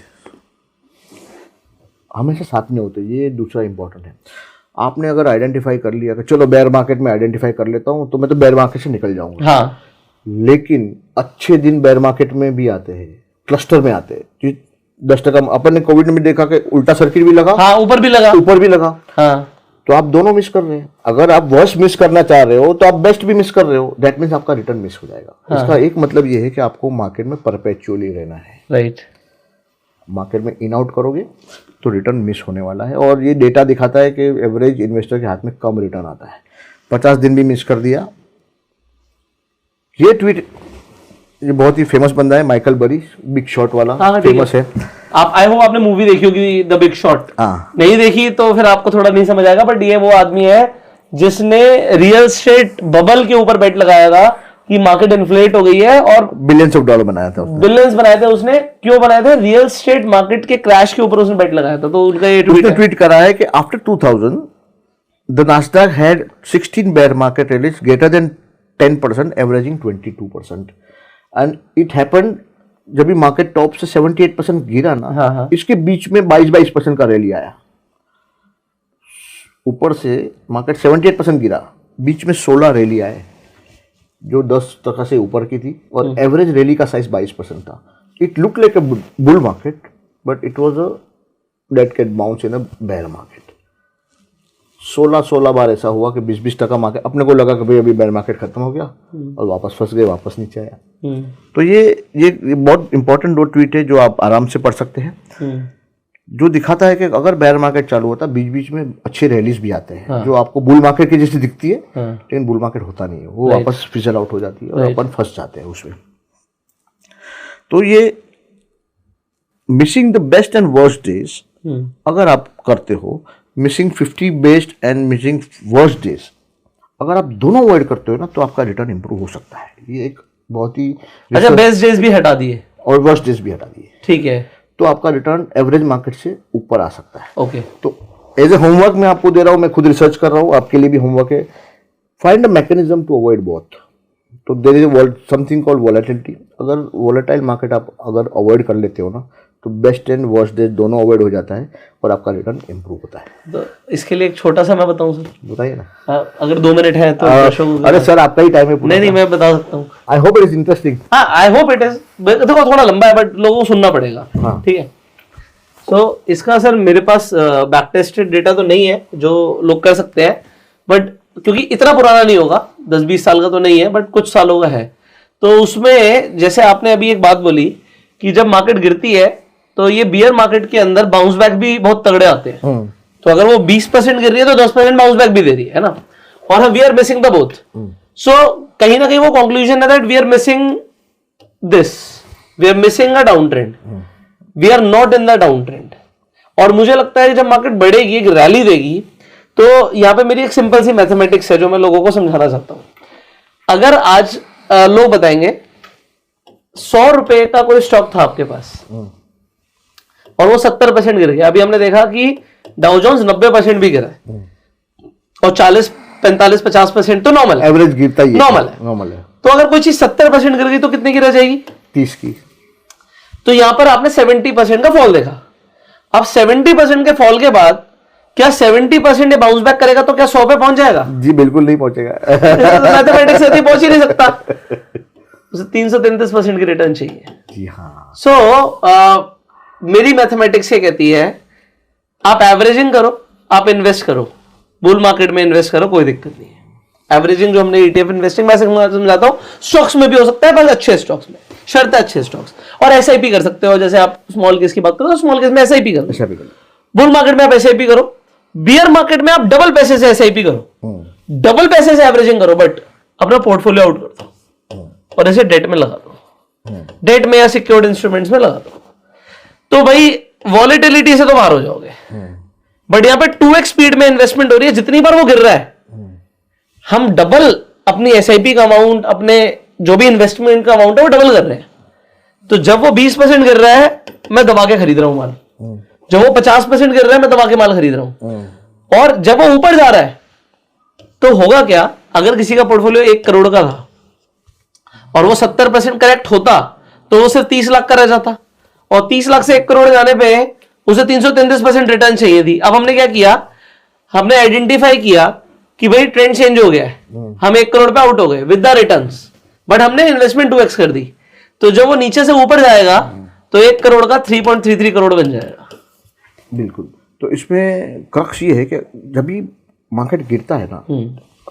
हमेशा साथ में होते, ये दूसरा इंपॉर्टेंट है। आपने अगर आइडेंटिफाई कर लिया कि चलो बेयर मार्केट में आइडेंटिफाई कर लेता हूं तो मैं तो बेयर मार्केट से निकल जाऊंगा, हाँ, लेकिन अच्छे दिन बेयर मार्केट में भी आते हैं, क्लस्टर में आते हैं। 10% अपन ने कोविड में देखा कि उल्टा सर्किट भी लगा, हाँ, ऊपर भी लगा, हाँ। तो आप दोनों मिस कर रहे हैं। अगर आप वर्स्ट मिस करना चाह रहे हो तो आप बेस्ट भी मिस कर रहे हो, दैट मीन्स आपका रिटर्न मिस हो जाएगा। हाँ। इसका एक मतलब ये है कि आपको मार्केट में परपेचुअली रहना है, राइट। मार्केट में इन आउट करोगे तो रिटर्न मिस होने वाला है। और ये डेटा दिखाता है कि एवरेज इन्वेस्टर के हाथ में कम रिटर्न आता है। 50 दिन भी मिस कर दिया। ये ट्वीट, ये बहुत ही फेमस बंदा है, माइकल बरी, बिग शॉट वाला, हाँ, फेमस है। आप आई होप आपने मूवी देखी होगी द बिग शॉट। नहीं देखी तो फिर आपको थोड़ा नहीं समझ आएगा, बट ये वो आदमी है जिसने रियल एस्टेट बबल के ऊपर बेट लगाया था कि मार्केट इन्फ्लेट हो गई है, और बिलियंस ऑफ डॉलर बनाया था, बिलियंस बनाए थे उसने। क्यों बनाए थे? रियल एस्टेट मार्केट के क्रैश के ऊपर उसने बेट लगाया था। तो उनका ये ट्वीट करा है कि after 2000 the Nasdaq had 16 bear market rallies greater than 10%, averaging 22%, and it happened जब भी मार्केट टॉप से 78% गिरा ना, हाँ। इसके बीच में 22% का रैली आया। ऊपर से मार्केट 78% गिरा, बीच में 16 रैली आए जो 10% से ऊपर की थी, और एवरेज रैली का साइज 22% था। It look like a bull market but it was a dead cat bounce in a bear market. 16 बार ऐसा हुआ कि 20% मार्केट, अपने को लगा कि भाई अभी बेयर मार्केट खत्म हो गया, और वापस फंस गए, वापस नीचे आया। तो ये बहुत इंपॉर्टेंट दो ट्वीट है जो आप आराम से पढ़ सकते हैं, जो दिखाता है कि अगर बेयर मार्केट चालू होता है बीच बीच में अच्छे रैलीज भी आते हैं। हाँ। जो आपको बुल मार्केट की जैसी दिखती है, हाँ। लेकिन बुल मार्केट होता नहीं है, वो वापस फिजल आउट हो जाती है और अपन फंस जाते हैं उसमें। तो ये missing the best and worst days अगर आप करते हो, missing 50 best and missing worst days, अगर आप दोनों अवॉइड करते हो ना, तो आपका रिटर्न इंप्रूव हो सकता है। ये एक बहुत ही अच्छा, बेस्ट डेज भी हटा दिए और वर्स्ट डेज भी हटा दिए, ठीक है, तो आपका रिटर्न एवरेज मार्केट से ऊपर आ सकता है। ओके। तो एज ए होमवर्क मैं आपको दे रहा हूँ, मैं खुद रिसर्च कर रहा हूँ, आपके लिए भी होमवर्क है। Find a mechanism to avoid both. तो there is something called volatility. अगर वॉलेटाइल मार्केट आप अगर अवॉइड कर लेते हो ना, तो बेस्ट एंड वर्स्ट डेज दोनों अवॉइड हो जाता है और आपका रिटर्न इंप्रूव होता है। तो इसके लिए एक छोटा सा मैं बताऊं सर? बताइए ना। अगर 2 मिनट है तो। अरे सर आपका ही टाइम है। नहीं, मैं बता सकता हूँ। I hope it is interesting. हाँ, आई होप इट इज। देखो थोड़ा लंबा है बट लोगों को सुनना पड़ेगा, ठीक है। तो इसका सर मेरे पास बैक टेस्टेड डेटा तो नहीं है जो लोग कर सकते हैं, बट क्योंकि इतना पुराना नहीं होगा, 10-20 साल का तो नहीं है, बट कुछ सालों का है। तो उसमें जैसे आपने अभी एक बात बोली कि जब मार्केट गिरती है तो ये बियर मार्केट के अंदर बाउंस बैक भी बहुत तगड़े आते हैं। तो अगर वो 20% गिर रही है तो 10% बाउंस बैक भी दे रही है ना, और हम we are missing the both. So कहीं ना कहीं वो कंक्लूजन है that we are missing this, we are missing a downtrend, we are not in the downtrend. और मुझे लगता है कि जब मार्केट बढ़ेगी, एक रैली देगी, तो यहां पे मेरी एक सिंपल सी मैथमेटिक्स है जो मैं लोगों को समझाना चाहता हूं। अगर आज लोग बताएंगे 100 रुपए का कोई स्टॉक था आपके पास और वो 70% गिर गया, अभी हमने देखा कि डाउ जोन्स 90% भी गिरा है, और 40, 45, 50% तो नॉर्मल है, एवरेज गिरता ही नॉर्मल है। नॉर्मल है। तो अगर कोई चीज 70% गिर गई तो कितने की रह जाएगी? 30 की। तो यहां पर आपने 70% का फॉल देखा। अब 70% के फॉल के बाद क्या 70% बाउंस बैक करेगा तो क्या 100 पे पहुंच जाएगा? जी बिल्कुल नहीं पहुंचेगा। मैथमेटिक्स से पहुंच ही नहीं सकता। उसे 333% की रिटर्न चाहिए। जी हाँ। सो मेरी मैथमेटिक्स ये कहती है आप एवरेजिंग करो, आप इन्वेस्ट करो, बुल मार्केट में इन्वेस्ट करो, कोई दिक्कत नहीं है। एवरेजिंग जो हमने ETF इन्वेस्टिंग मैं समझाता हूं, स्टॉक्स में भी हो सकता है, बस अच्छे स्टॉक्स में, शर्त है अच्छे स्टॉक्स। और SIP कर सकते हो, जैसे आप स्मॉल केस की बात करो तो स्मॉल केस में SIP करो, बुल मार्केट में आप SIP करो, बियर मार्केट में आप डबल पैसे से SIP करो, डबल पैसे से एवरेजिंग करो, बट अपना पोर्टफोलियो आउट कर दो और ऐसे डेट में लगा दो, डेट में या सिक्योर्ड इंस्ट्रूमेंट्स में लगा दो। तो भाई वॉलेटिलिटी से तो बाहर हो जाओगे, बट यहां पे 2x स्पीड में इन्वेस्टमेंट हो रही है, जितनी बार वो गिर रहा है हम डबल अपनी SIP का अमाउंट, अपने जो भी इन्वेस्टमेंट का अमाउंट है वो डबल कर रहे हैं। तो जब वो 20% गिर रहा है मैं दबा के खरीद रहा हूं माल, जब वो 50% गिर रहा है मैं दबा के माल खरीद रहा हूं, और जब वो ऊपर जा रहा है तो होगा क्या, अगर किसी का पोर्टफोलियो 1 करोड़ का था और वो 70% करेक्ट होता तो वो सिर्फ 30 लाख का रह जाता, और 30 लाख से 1 करोड़ जाने पे उसे 333% रिटर्न चाहिए थी। अब हमने क्या किया, हमने आइडेंटिफाई किया कि भाई ट्रेंड चेंज हो गया है, हम 1 करोड़ पे आउट हो गए विद द रिटर्न्स, बट हमने इन्वेस्टमेंट 2x कर दी। तो जब वो नीचे से ऊपर जाएगा तो 1 करोड़ का 3.33 करोड़ बन जाएगा। बिल्कुल। तो इसमें क्रक्स ये है कि जब भी मार्केट गिरता है ना,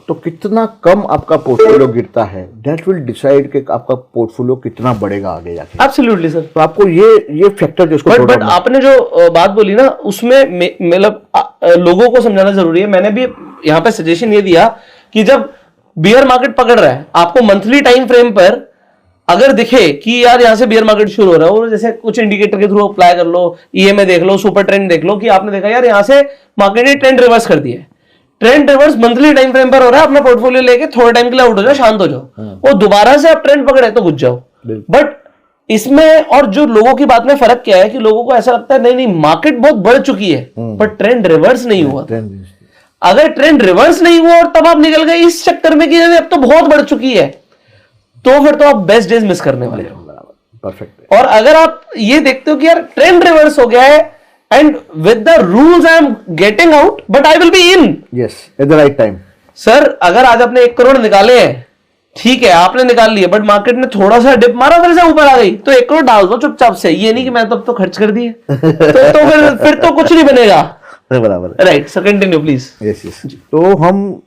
तो कितना कम आपका पोर्टफोलियो गिरता है, दैट विल डिसाइड कि आपका पोर्टफोलियो कितना बढ़ेगा आगे जाके। Absolutely sir. तो आपको ये फैक्टर जिसको बट आपने जो बात बोली ना उसमें मतलब लोगों को समझाना जरूरी है। मैंने भी यहाँ पे सजेशन ये दिया कि जब बियर मार्केट पकड़ रहा है, आपको मंथली टाइम फ्रेम पर अगर दिखे कि यार यहाँ से बियर मार्केट शुरू हो रहा है, और जैसे कुछ इंडिकेटर के थ्रू अप्लाई कर लो, EMA देख लो, सुपर ट्रेंड देख लो, कि आपने देखा यार यहाँ से मार्केट ने ट्रेंड रिवर्स कर दिया है, trend reverse monthly time frame पर हो रहा है, अपना पोर्टफोलियो लेके थोड़े टाइम के लिए आउट हो जाओ, शांत हो जाओ, और दोबारा से आप ट्रेंड पकड़े तो घुस जाओ। बट इसमें और जो लोगों की बात में फर्क क्या है कि लोगों को ऐसा लगता है नहीं नहीं मार्केट बहुत बढ़ चुकी है, पर ट्रेंड रिवर्स नहीं हुआ। अगर ट्रेंड रिवर्स नहीं हुआ और तब आप निकल गए इस चक्कर में कि अब तो बहुत बढ़ चुकी है, तो फिर तो आप बेस्ट डेज मिस करने वाले हो। परफेक्ट। और अगर आप ये देखते हो कि यार ट्रेंड रिवर्स हो गया है and with the rules I am getting out but I will be in, yes at the right time. Sir अगर आज आपने 1 करोड़ निकाले हैं, ठीक है आपने निकाल लिए, बट मार्केट ने थोड़ा सा डिप मारा, फिर से ऊपर आ गई, तो 1 करोड़ डाल दो चुपचाप से, ये नहीं कि मैं तो खर्च कर दिए तो फिर तो कुछ नहीं बनेगा। बराबर। Right sir, continue please. Yes yes. तो हम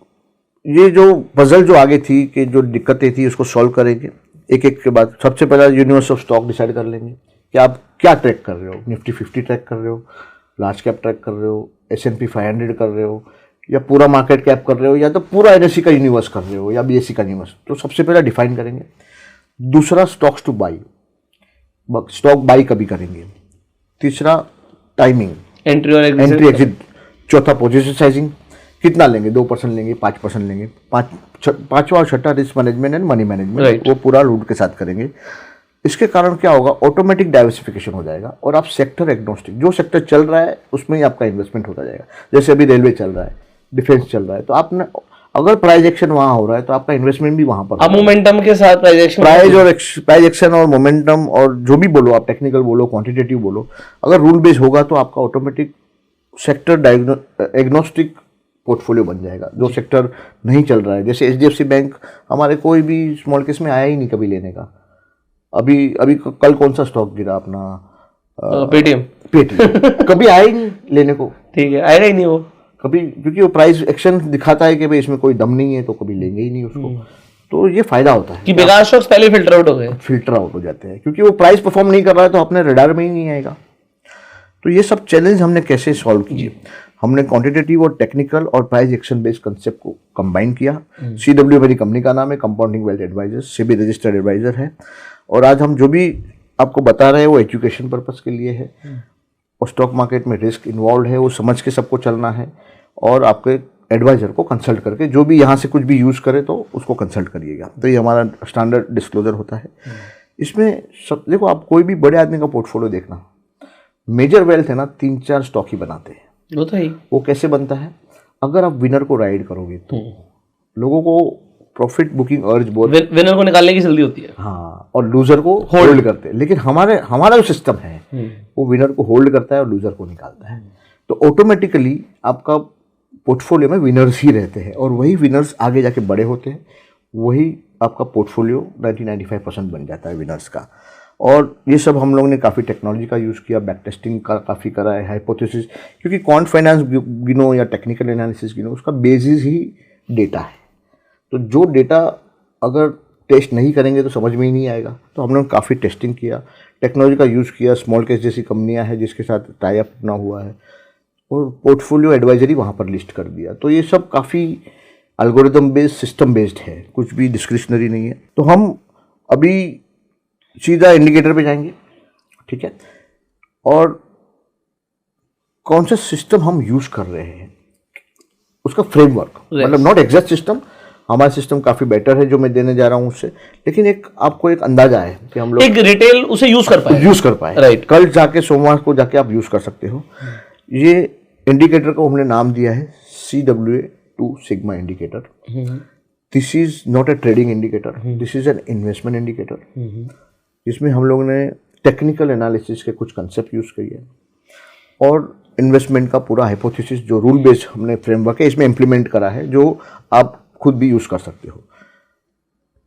ये जो पजल जो आगे थी कि जो दिक्कतें थी उसको सॉल्व करेंगे एक एक के बाद। सबसे पहला यूनिवर्स ऑफ स्टॉक डिसाइड कर लेंगे कि आप क्या ट्रैक कर रहे हो, निफ्टी 50 ट्रैक कर रहे हो, लार्ज कैप ट्रैक कर रहे हो, S&P 500 कर रहे हो, या पूरा मार्केट कैप कर रहे हो, या तो पूरा NSE का यूनिवर्स कर रहे हो, या BSE का यूनिवर्स। तो सबसे पहला डिफाइन करेंगे। दूसरा stocks two by, stock by कभी करेंगे। तीसरा टाइमिंग, एंट्री एग्जिट। चौथा पोजीशन साइजिंग, कितना लेंगे, 2% लेंगे, 5% लेंगे। पांचवा और छठा risk management and money management, वो पूरा रूट के साथ करेंगे। इसके कारण क्या होगा, ऑटोमेटिक डाइवर्सिफिकेशन हो जाएगा और आप सेक्टर एग्नोस्टिक, जो सेक्टर चल रहा है उसमें ही आपका इन्वेस्टमेंट होता जाएगा। जैसे अभी रेलवे चल रहा है, डिफेंस चल रहा है, तो आपने अगर प्राइस एक्शन वहां हो रहा है तो आपका इन्वेस्टमेंट भी वहां पर। मोमेंटम के साथ प्राइस एक्शन और मोमेंटम और जो भी बोलो आप, टेक्निकल बोलो, क्वांटिटेटिव बोलो, अगर रूल बेस होगा तो आपका ऑटोमेटिक सेक्टर एग्नोस्टिक पोर्टफोलियो बन जाएगा। जो सेक्टर नहीं चल रहा है, जैसे HDFC बैंक हमारे कोई भी स्मॉल केस में आया ही नहीं कभी लेने का। अभी कल कौन सा स्टॉक गिरा अपना, पेटीएम कभी आया ही नहीं लेने को। ठीक है, आएगा ही नहीं वो कभी, क्योंकि वो प्राइस एक्शन दिखाता है कि भाई इसमें कोई दम नहीं है, तो कभी लेंगे ही नहीं उसको। तो ये फायदा होता है कि बेकार स्टॉक्स पहले फिल्टर आउट हो जाते हैं, क्योंकि वो प्राइस परफॉर्म नहीं कर रहा है तो अपने रडार में ही नहीं आएगा। तो ये सब चैलेंज हमने कैसे सॉल्व किए, हमने क्वांटिटेटिव और टेक्निकल और प्राइस एक्शन बेस्ड कंसेप्ट को कंबाइन किया। CW मेरी कंपनी का नाम है, compounding wealth advisors, SEBI registered advisor है। और आज हम जो भी आपको बता रहे हैं वो एजुकेशन पर्पस के लिए है, और स्टॉक मार्केट में रिस्क इन्वॉल्व है, वो समझ के सबको चलना है। और आपके एडवाइजर को कंसल्ट करके जो भी यहाँ से कुछ भी यूज़ करे तो उसको कंसल्ट करिएगा। तो ये हमारा स्टैंडर्ड डिस्क्लोजर होता है। इसमें सब देखो, आप कोई भी बड़े आदमी का पोर्टफोलियो देखना, मेजर वेल्थ है ना 3-4 स्टॉक ही बनाते हैं। वो तो ही। वो कैसे बनता है, अगर आप विनर को राइड करोगे तो लोगों को प्रॉफिट बुकिंग अर्ज बहुत, विनर को निकालने की जल्दी होती है, हाँ, और लूजर को होल्ड करते हैं। लेकिन हमारा जो सिस्टम है वो विनर को होल्ड करता है और लूजर को निकालता है। तो ऑटोमेटिकली आपका पोर्टफोलियो में विनर्स ही रहते हैं और वही विनर्स आगे जाके बड़े होते हैं, वही आपका पोर्टफोलियो 90-95% बन जाता है विनर्स का। और ये सब हम लोग ने काफ़ी टेक्नोलॉजी का यूज़ किया, बैक टेस्टिंग का काफ़ी करा है, हाइपोथेसिस, क्योंकि क्वांट फाइनेंस गिनो या टेक्निकल एनालिसिस गिनो, उसका बेसिस ही डेटा है। तो जो डेटा अगर टेस्ट नहीं करेंगे तो समझ में ही नहीं आएगा। तो हम लोग काफ़ी टेस्टिंग किया, टेक्नोलॉजी का यूज़ किया, स्मॉल कैश जैसी कंपनियां हैं जिसके साथ टाई अप अपना हुआ है, और पोर्टफोलियो एडवाइजरी वहाँ पर लिस्ट कर दिया। तो ये सब काफ़ी एल्गोरिदम बेस्ड, सिस्टम बेस्ड है, कुछ भी डिस्क्रिशनरी नहीं है। तो हम अभी सीधा इंडिकेटर पे जाएंगे, ठीक है, और कौन सा सिस्टम हम यूज़ कर रहे हैं उसका फ्रेमवर्क, मतलब नॉट एग्जैक्ट सिस्टम, हमारा सिस्टम काफ़ी बेटर है जो मैं देने जा रहा हूँ उससे, लेकिन एक आपको एक अंदाजा है कि हम लोग एक रिटेल उसे यूज़ कर पाए, राइट। कल जाके सोमवार को जाके आप यूज़ कर सकते हो। ये इंडिकेटर को हमने नाम दिया है CWA2 sigma indicator. This is not a trading indicator, this is an investment indicator, जिसमें हम लोगों ने टेक्निकल एनालिसिस के कुछ कंसेप्ट यूज़ किए और इन्वेस्टमेंट का पूरा हाइपोथेसिस जो रूल बेस्ड हमने फ्रेमवर्क है इसमें इम्प्लीमेंट करा है, जो आप खुद भी यूज़ कर सकते हो।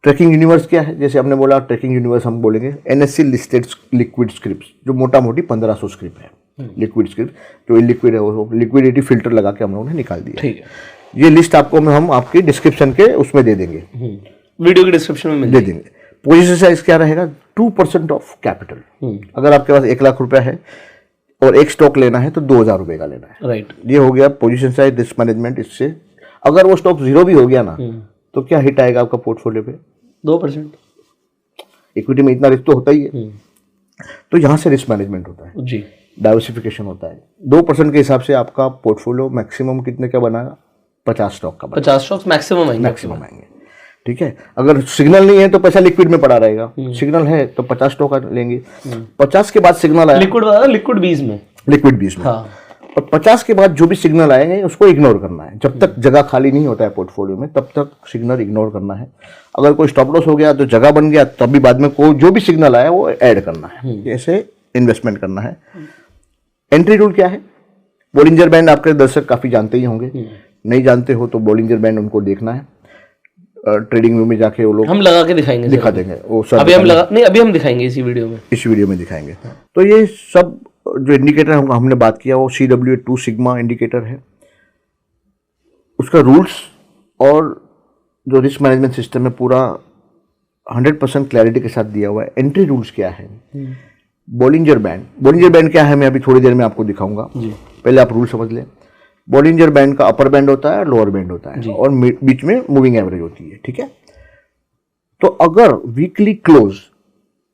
ट्रैकिंग यूनिवर्स क्या है, जैसे आपने बोला ट्रैकिंग यूनिवर्स हम बोलेंगे NSE लिस्टेड लिक्विड स्क्रिप्ट, जो मोटा मोटी 1500 स्क्रिप्ट है, लिक्विड स्क्रिप्ट। जो इलिक्विड है वो लिक्विडिटी फिल्टर लगा के हम लोगों ने निकाल दिया। ठीक है, ये लिस्ट आपको हम आपकी डिस्क्रिप्शन के उसमें दे देंगे, वीडियो के डिस्क्रिप्शन में दे देंगे। पोजीशन साइज क्या रहेगा, 2% ऑफ कैपिटल। अगर आपके पास 1 लाख रुपया है और एक स्टॉक लेना है तो 2000 रुपये का लेना है, राइट। ये हो गया पोजीशन साइज, रिस्क मैनेजमेंट। इससे अगर वो स्टॉक जीरो भी हो गया ना तो क्या हिट आएगा आपका पोर्टफोलियो पे, 2%। इक्विटी में इतना रिस्क तो होता ही है। तो यहाँ से रिस्क मैनेजमेंट होता है जी, डाइवर्सिफिकेशन होता है। 2% के हिसाब से आपका पोर्टफोलियो मैक्सिमम कितने का बनाएगा, 50 स्टॉक का, 50 स्टॉक्स मैक्सिमम आएंगे, ठीक है। अगर सिग्नल नहीं है तो पैसा लिक्विड में पड़ा रहेगा, सिग्नल है तो 50 स्टॉक लेंगे। 50 के बाद सिग्नल आया, लिक्विड 20 में, लिक्विड 20 में, हाँ। और 50 के बाद जो भी सिग्नल आएंगे उसको इग्नोर करना है। जब तक जगह खाली नहीं होता है पोर्टफोलियो में तब तक सिग्नल इग्नोर करना है। अगर कोई स्टॉप लॉस हो गया तो जगह बन गया, तभी बाद में कोई जो भी सिग्नल आया वो ऐड करना है। ऐसे इन्वेस्टमेंट करना है। एंट्री रूल क्या है, बोलिंजर बैंड आपके दर्शक काफ़ी जानते ही होंगे, नहीं जानते हो तो बोलिंजर बैंड उनको देखना है। ट्रेडिंग व्यू में जाके वो लोग हम लगा के दिखाएंगे, दिखा देंगे वो सब। अभी हम दिखाएंगे इस वीडियो में दिखाएंगे। तो ये सब जो इंडिकेटर हमने बात किया वो CWA2 सिग्मा इंडिकेटर है। उसका रूल्स और जो रिस्क मैनेजमेंट सिस्टम है पूरा 100% क्लैरिटी के साथ दिया हुआ है। एंट्री रूल्स क्या है, बोलिंजर बैंड क्या है मैं अभी थोड़ी देर में आपको दिखाऊंगा, पहले आप रूल समझ लें। बोलिंजर बैंड का अपर बैंड होता है, लोअर बैंड होता है और बीच में मूविंग एवरेज होती है, ठीक है। तो अगर वीकली क्लोज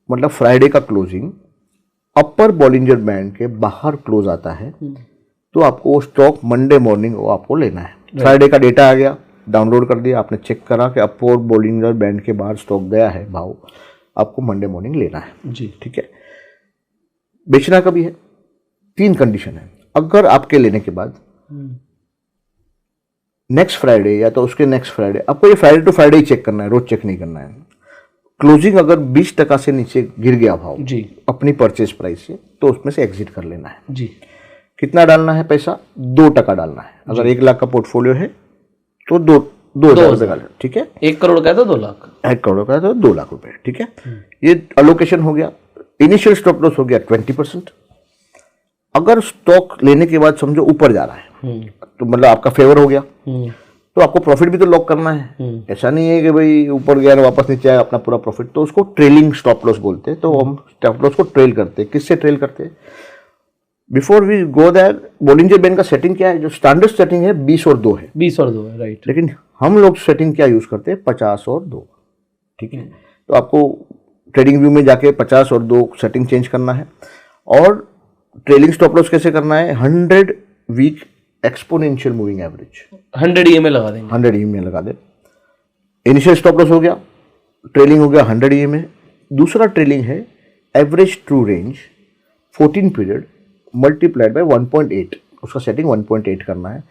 मतलब फ्राइडे का क्लोजिंग अपर बोलिंजर बैंड के बाहर क्लोज आता है तो आपको वो स्टॉक मंडे मॉर्निंग वो आपको लेना है। फ्राइडे का डेटा आ गया, डाउनलोड कर दिया आपने, चेक करा कि अपर बोलिंजर बैंड के बाहर स्टॉक गया है भाव, आपको मंडे मॉर्निंग लेना है जी, ठीक है। बेचना कभी है, 3 कंडीशन है। अगर आपके लेने के बाद नेक्स्ट फ्राइडे या तो उसके नेक्स्ट फ्राइडे, आपको ये फ्राइडे टू फ्राइडे ही चेक करना है, रोज चेक नहीं करना है। क्लोजिंग अगर 20% से नीचे गिर गया भाव जी अपनी परचेज प्राइस से तो उसमें से एग्जिट कर लेना है जी। कितना डालना है पैसा, 2% डालना है। अगर 1 लाख का पोर्टफोलियो है तो 2,000 रुपये का, ठीक है। 1 करोड़ का है तो 2 लाख, 1 करोड़ का है तो 2 लाख रुपए, ठीक है। ये अलोकेशन हो गया। इनिशियल स्टॉप लॉस हो गया 20%। अगर स्टॉक लेने के बाद समझो ऊपर जा रहा है तो मतलब आपका फेवर हो गया तो आपको प्रॉफिट भी तो लॉक करना है। ऐसा नहीं है कि भाई ऊपर गया वापस नीचे आया अपना पूरा प्रॉफिट, तो उसको ट्रेलिंग स्टॉप लॉस बोलते हैं। तो हम स्टॉप लॉस को ट्रेल करते हैं। किससे ट्रेल करते हैं, before we go that Bollinger band का सेटिंग क्या है, जो स्टैंडर्ड सेटिंग है 20 और 2 है, 20 और 2 है, राइट। लेकिन हम लोग सेटिंग क्या यूज करते हैं, 50 और 2, ठीक है। तो आपको ट्रेडिंग व्यू में जाके 50 और 2 सेटिंग चेंज करना है। और ट्रेलिंग स्टॉप लॉस कैसे करना है, 100 week exponential moving average 100 EMA लगा देंगे, 100 EMA लगा दे। इनिशियल स्टॉप लॉस हो गया, ट्रेलिंग हो गया 100 EMA। दूसरा ट्रेलिंग है average true range 14 period multiplied by 1.8, उसका सेटिंग 1.8 करना है।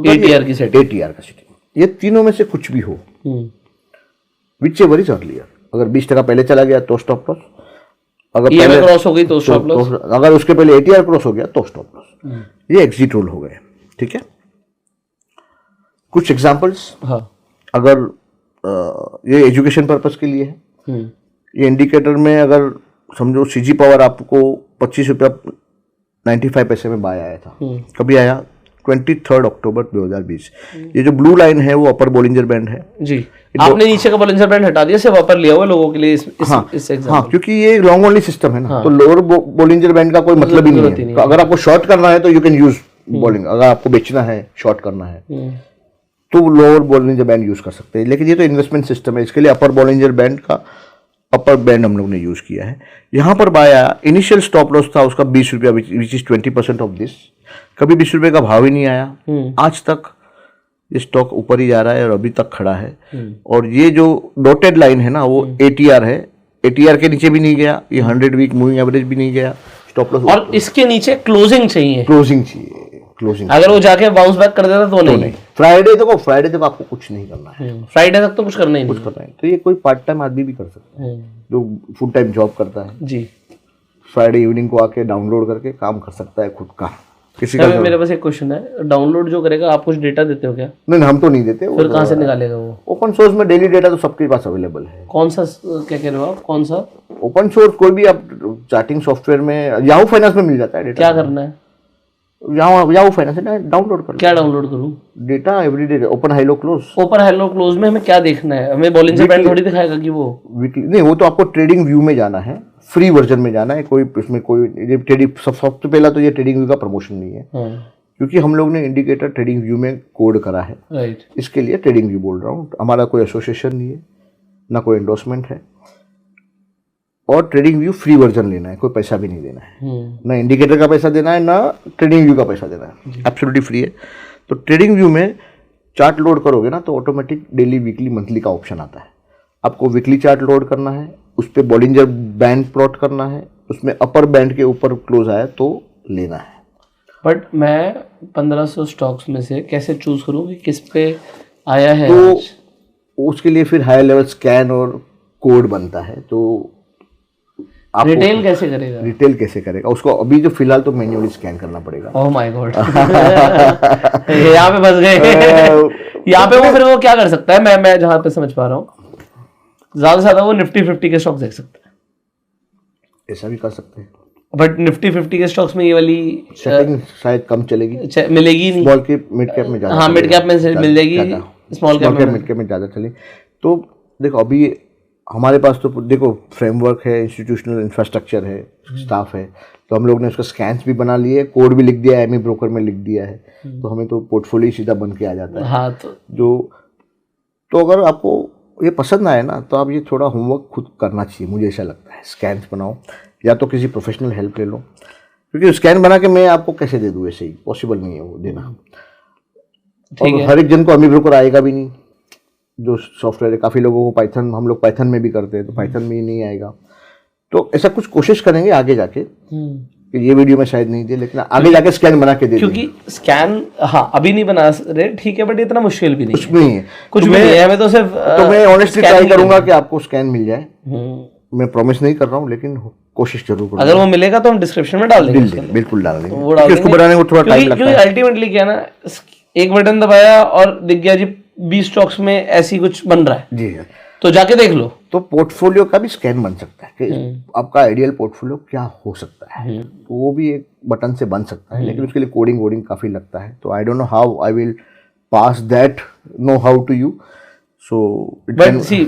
ATR की सेटिंग, ATR का सेटिंग, ये तीनों में से कुछ भी हो, विच एवर इज अर्लियर, अगर 20% पहले चला गया तो स्टॉप लॉस, अगर EMA क्रॉस हो गई तो स्टॉप लॉस, अगर उसके पहले ATR क्रॉस हो गया तो स्टॉप लॉस। ये एग्जिट रूल हो गए, ठीक है। कुछ एग्जांपल्स, हाँ, अगर ये एजुकेशन पर्पस के लिए है, ये इंडिकेटर में अगर समझो CG पावर आपको 25 रुपया 95 पैसे में बाय आया था, कभी आया 23 अक्टूबर 2020। ये जो ब्लू लाइन है वो अपर बोलिंजर बैंड है जी। आपने नीचे का बोलिंजर बैंड हटा दिया, सिर्फ अपर लिया हुआ लोगों के लिए इस एग्जाम। हाँ, क्योंकि ये लॉन्ग ओनली सिस्टम है ना, तो लोअर बोलिंजर बैंड का कोई मतलब ही नहीं है। तो अगर आपको शॉर्ट करना है तो यू कैन यूज बॉलिंग, अगर आपको बेचना है, शॉर्ट करना है तो लोअर बोलिंजर बैंड यूज कर सकते हैं। लेकिन ये तो इन्वेस्टमेंट सिस्टम है, इसके लिए अपर बोलिंजर बैंड का अपर बैंड हम लोग ने यूज किया है। यहाँ पर बाय आया, इनिशियल स्टॉप लॉस था उसका 20 रुपया, विच इज 20% ऑफ दिस। कभी 20 रुपये का भाव ही नहीं आया, आज तक ये स्टॉक ऊपर ही जा रहा है और अभी तक खड़ा है। और ये जो डॉटेड लाइन है ना वो ATR है, ATR के नीचे भी नहीं गया, ये 100 वीक मूविंग एवरेज भी नहीं गया, स्टॉप लॉस। और इसके नीचे क्लोजिंग चाहिए, क्लोजिंग चाहिए, क्लोजिंग। अगर वो जाके बाउंस बैक कर देता तो नहीं। फ्राइडे तक आपको कुछ नहीं करना है, फ्राइडे तक तो कुछ करना ही नहीं, करना है। तो ये कोई पार्ट टाइम आदमी भी कर सकता है जो फुल टाइम जॉब करता है जी। फ्राइडे इवनिंग को आके डाउनलोड करके काम कर सकता है खुद का। किसी का मेरे पास एक क्वेश्चन है, डाउनलोड जो करेगा आप कुछ डेटा देते हो क्या? नहीं, हम तो नहीं देते। फिर कहाँ से निकालेगा वो? ओपन सोर्स में डेली डेटा तो सबके पास अवेलेबल है। कौन सा, क्या कह रहे हो आप, कौन सा ओपन सोर्स? कोई भी आप चार्टिंग सॉफ्टवेयर में, याहू फाइनेंस में मिल जाता है डेटा। क्या करना है? याहू फाइनेंस डाउनलोड कर। क्या डाउनलोड करूँ? Data everyday, open high low close. Open high low close में हमें क्या देखना है? हमें बॉलिंजर बैंड थोड़ी दिखाएगा कि वो वीकली नहीं, वो तो आपको ट्रेडिंग व्यू में जाना है, फ्री वर्जन में जाना है। कोई इसमें कोई ये ट्रेडिंग, सबसे पहला तो ये ट्रेडिंग व्यू का प्रमोशन नहीं है, क्योंकि हम लोग ने इंडिकेटर ट्रेडिंग व्यू में कोड करा है, राइट। इसके लिए ट्रेडिंग व्यू बोल रहा हूँ। हमारा कोई एसोसिएशन नहीं है, ना कोई एंडोर्समेंट है, और ट्रेडिंग व्यू फ्री वर्जन लेना है, कोई पैसा भी नहीं देना है, ना इंडिकेटर का पैसा देना है, ना ट्रेडिंग व्यू का पैसा देना है, एब्सोल्युटली फ्री है। तो ट्रेडिंग व्यू में चार्ट लोड करोगे ना तो ऑटोमेटिक डेली, वीकली, मंथली का ऑप्शन आता है। आपको वीकली चार्ट लोड करना है, उस पर बॉलिंजर बैंड प्लॉट करना है, उसमें अपर बैंड के ऊपर क्लोज आया तो लेना है। बट मैं 1500 स्टॉक्स में से कैसे चूज करूँ कि किस पे आया है? तो उसके लिए फिर हायर लेवल स्कैन और कोड बनता है। तो आप रिटेल कैसे करेगा? रिटेल कैसे करेगा उसको अभी जो फिलहाल तो मैन्युअली स्कैन करना पड़ेगा। ओह माय गॉड, यहाँ पे फंस गए। यहाँ पे वो फिर वो क्या कर सकता है? मैं जहाँ पे समझ पा रहा हूँ, ज्यादा से ज्यादा वो निफ्टी 50 के स्टॉक देख सकता है। ऐसा भी कर सकते हैं, बट निफ्टी 50 के स्टॉक्स में ये वाली सेटिंग शायद कम चलेगी, मिलेगी नहीं। स्मॉल कैप मिड कैप में ज्यादा। हाँ, मिड कैप में से मिल जाएगी, स्मॉल कैप में, मिड कैप में ज्यादा चले। तो देखो अभी हमारे पास तो देखो फ्रेमवर्क है, इंस्टीट्यूशनल इंफ्रास्ट्रक्चर है, स्टाफ है, तो हम लोग ने उसका स्कैन्स भी बना लिए, कोड भी लिख दिया है, एमई ब्रोकर में लिख दिया है, तो हमें तो पोर्टफोलियो सीधा बन के आ जाता है। हाँ, तो अगर आपको ये पसंद आए ना तो आप ये थोड़ा होमवर्क खुद करना चाहिए, मुझे ऐसा लगता है। स्कैन्स बनाओ या तो किसी प्रोफेशनल हेल्प ले लो, क्योंकि स्कैन बना के मैं आपको कैसे दे दूँ, ऐसे ही पॉसिबल नहीं है वो देना। और हर एक जन को एमई ब्रोकर आएगा भी नहीं, जो सॉफ्टवेयर है। काफ़ी लोगों को पाइथन, हम लोग पाइथन में भी करते हैं, तो पाइथन में ही नहीं आएगा। तो ऐसा कुछ कोशिश करेंगे आगे जाके, कि ये वीडियो में शायद नहीं दे, लेकिन आगे जाके स्कैन बना के दे, क्योंकि स्कैन हाँ अभी नहीं बना रहे, ठीक है, बट इतना मुश्किल भी नहीं कुछ भी नहीं है, कुछ भी नहीं है। हमें तो सिर्फ तो मैं ऑनेस्टली ट्राई करूंगा कि आपको स्कैन मिल जाए। मैं प्रॉमिस नहीं कर रहा हूँ, लेकिन कोशिश जरूर करूंगा। अगर वो मिलेगा तो हम डिस्क्रिप्शन में डाल देंगे, बिल्कुल डाल देंगे, वो डाल उसको बनाने को थोड़ा टाइम लगता है। क्योंकि अल्टीमेटली क्या ना, एक बटन दबाया और दिख गया जी 20 स्टॉक्स में ऐसी कुछ बन रहा है जी, तो जाके देख लो। तो पोर्टफोलियो का भी स्कैन बन सकता है कि आपका आइडियल पोर्टफोलियो क्या हो सकता है, तो वो भी एक बटन से बन सकता है, लेकिन उसके लिए कोडिंग वोडिंग काफी लगता है। तो I don't know how I will pass that know how to you. So but see,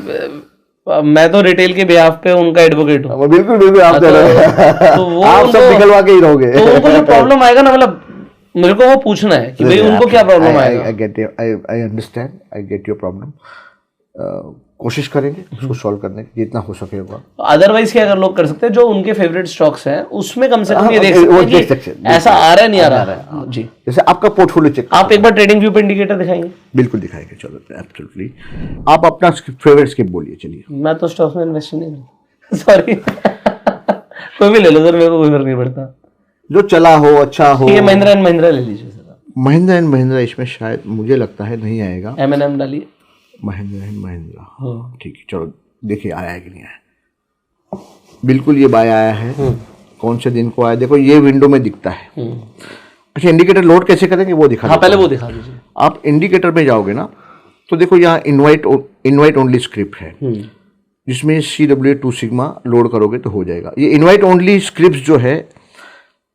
मैं तो रिटेल के बिहाफ पे उनका एडवोकेट हूँ। बिल्कुल बिल्कुल, आप आप सब निकलवा के ही रहोगे। तो उनको जो प्रॉब्लम आएगा ना, मतलब मेरे को वो पूछना है कि भाई उनको क्या प्रॉब्लम आएगा। I understand, I get your problem. कोशिश करेंगे उसको सॉल्व करने की जितना हो सके होगा। अदरवाइज क्या अगर लोग कर सकते हैं, जो उनके फेवरेट स्टॉक्स हैं उसमें कम से कम ये देख सकते हैं ऐसा आ रहा है नहीं आ रहा है जी। जैसे आपका पोर्टफोलियो चेक, आप एक बार ट्रेडिंग व्यू पे इंडिकेटर दिखाएंगे? बिल्कुल दिखाएंगे, चलो एब्सोल्युटली। आप अपना फेवरेट स्किप बोलिए, चलिए। मैं तो स्टॉक्स में इन्वेस्ट नहीं सॉरी कोई भी ले लो सर, मेरे को कोई फर्क नहीं पड़ता, जो चला हो, अच्छा हो। ठीक है, महिंद्रा एंड महिंद्रा ले लीजिए सर। महिंद्रा एंड महिंद्रा इसमें शायद मुझे लगता है नहीं आएगा। M&M डालिए। महिंद्रा एंड महिंद्रा, ठीक है, चलो देखिए आया है कि नहीं आया। बिल्कुल ये बाय आया है। कौन से दिन को आया, देखो ये विंडो में दिखता है। अच्छा, इंडिकेटर लोड कैसे करेंगे वो दिखा। हाँ, पहले वो दिखा दीजिए। आप इंडिकेटर में जाओगे ना तो देखो यहाँ इनवाइट ओनली स्क्रिप्ट है, जिसमें CW2 सिग्मा लोड करोगे तो हो जाएगा। ये इनवाइट ओनली स्क्रिप्ट जो है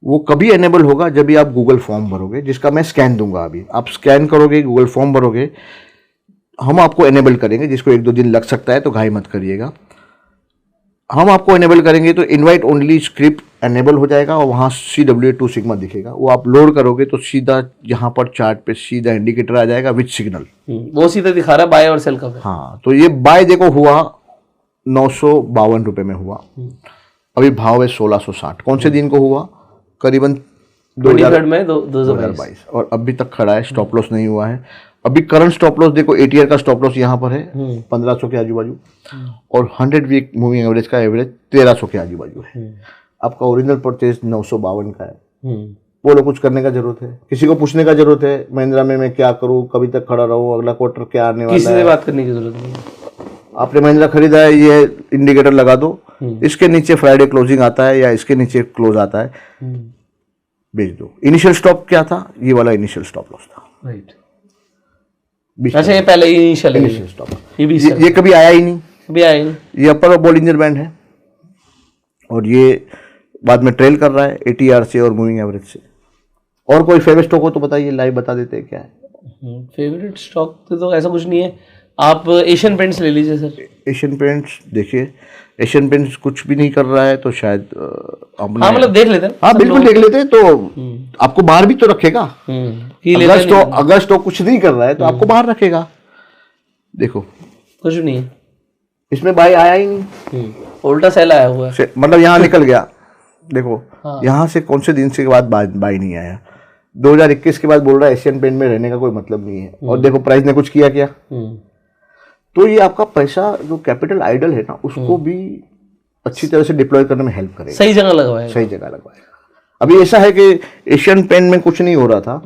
वो कभी एनेबल होगा जब भी आप गूगल फॉर्म भरोगे, जिसका मैं स्कैन दूंगा। अभी आप स्कैन करोगे, गूगल फॉर्म भरोगे, हम आपको एनेबल करेंगे। जिसको 1-2 दिन लग सकता है तो घाई मत करिएगा। हम आपको एनेबल करेंगे तो इनवाइट ओनली स्क्रिप्ट एनेबल हो जाएगा और वहाँ CW2 सिग्मा दिखेगा। वो आप लोड करोगे तो सीधा यहाँ पर चार्ट पे सीधा इंडिकेटर आ जाएगा विथ सिग्नल। वो सीधा दिखा रहा है बाय और सेल का। हाँ, तो ये बाय देखो हुआ 952 रुपये में हुआ। अभी भाव है 1660। कौन से दिन को हुआ? करीबन 2022। और अभी तक खड़ा है, स्टॉप लॉस नहीं हुआ है। अभी करंट स्टॉप लॉस देखो, ATR का स्टॉप लॉस यहाँ पर है 1500 के आजू बाजू, और 100 वीक मूविंग एवरेज का एवरेज 1300 के आजू बाजू है। आपका ओरिजिनल परचेज 952 का है। बोलो कुछ करने का जरूरत है? किसी को पूछने का जरूरत है महिंद्रा में मैं क्या करूँ, कभी तक खड़ा रहूँ, अगला क्वार्टर क्या आने वाला है? किसी से बात करने की जरूरत नहीं है। आपने महिंद्रा खरीदा है, ये इंडिकेटर लगा दो, इसके नीचे फ्राइडे क्लोजिंग आता है या इसके नीचे क्लोज आता है, बेच दो। इनिशियल स्टॉप क्या था? ये वाला इनिशियल स्टॉप लॉस था। राइट। अच्छा, ये पहले इनिशियल स्टॉप, ये कभी आया ही नहीं, कभी आया ही नहीं। ये अपर बॉलिंजर बैंड है और ये बाद में ट्रेल कर रहा है ATR से और मूविंग एवरेज से। और कोई फेवरेट स्टॉक हो तो बताइए, लाइव बता देते हैं क्या है। फेवरेट स्टॉक तो ऐसा कुछ नहीं है। आप एशियन पेंट्स ले लीजिए सर। एशियन पेंट्स देखिए, एशियन पेंट्स कुछ भी नहीं कर रहा है तो शायद हाँ, मतलब देख लेते हैं। हाँ बिल्कुल देख लेते हैं, तो आपको बाहर भी तो रखेगा। अगर स्टॉक कुछ नहीं कर रहा है तो आपको बाहर रखेगा। देखो कुछ नहीं है, इसमें बाय आया ही नहीं, उल्टा सेल आया हुआ है। मतलब यहाँ निकल गया। देखो यहाँ से कौन से दिन से के बाद बाय नहीं आया। 2021 के बाद बोल रहा है एशियन पेंट में रहने का कोई मतलब नहीं है। और देखो प्राइस ने कुछ किया क्या? तो ये आपका पैसा जो कैपिटल आइडल है ना, उसको भी अच्छी तरह से डिप्लॉय करने में हेल्प करेगा। सही जगह लगवाएगा, सही जगह लगवाएगा। अभी ऐसा है कि एशियन पेंट में कुछ नहीं हो रहा था,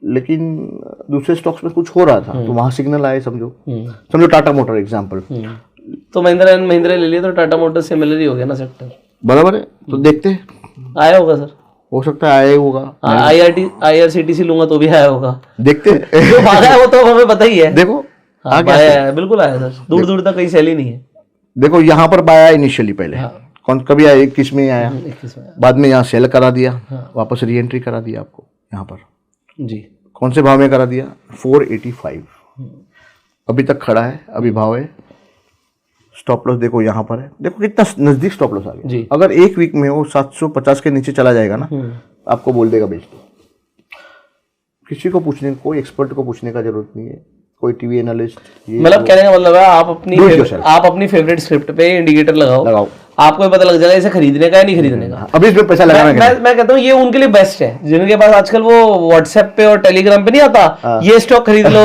लेकिन दूसरे स्टॉक्स में कुछ हो रहा था, तो वहां सिग्नल आए। समझो टाटा मोटर एग्जांपल, तो महिंद्रा एंड महिंद्रा ले लिया तो टाटा मोटर सिमिलर ही हो गया ना सेक्टर। बराबर है, तो देखते हैं। आया होगा सर, हो सकता है आया होगा। IRCTC लूंगा तो भी आया होगा। देखते हैं। जो भागा है वो तो हमें पता ही है। देखो आया, बिल्कुल आया सर, दूर दूर तक कहीं सेल ही नहीं है। देखो यहाँ पर बाया इनिशियली पहले कौन कभी आया? 21 में आया, बाद में यहाँ सेल करा दिया, वापस री एंट्री करा दिया आपको यहाँ पर जी। कौन से भाव में करा दिया? 485। अभी तक खड़ा है, अभी भाव है। स्टॉप लॉस देखो यहाँ पर है, देखो कितना नजदीक स्टॉप लॉस आ गया। अगर एक वीक में वो 750 के नीचे चला जाएगा ना, आपको बोल देगा बेच दो। किसी को पूछने, कोई एक्सपर्ट को पूछने का जरूरत नहीं है, कोई टीवी एनालिस्ट। मतलब कहने का मतलब है आप अपनी फेवरेट स्क्रिप्ट पे इंडिकेटर लगाओ, आपको पता लग जाएगा इसे खरीदने का है नहीं खरीदने का। अभी इसमें पैसा लगाना मैं कहता हूँ ये उनके लिए बेस्ट है जिनके पास आजकल वो व्हाट्सएप पे और टेलीग्राम पे नहीं आता, ये स्टॉक खरीद लो,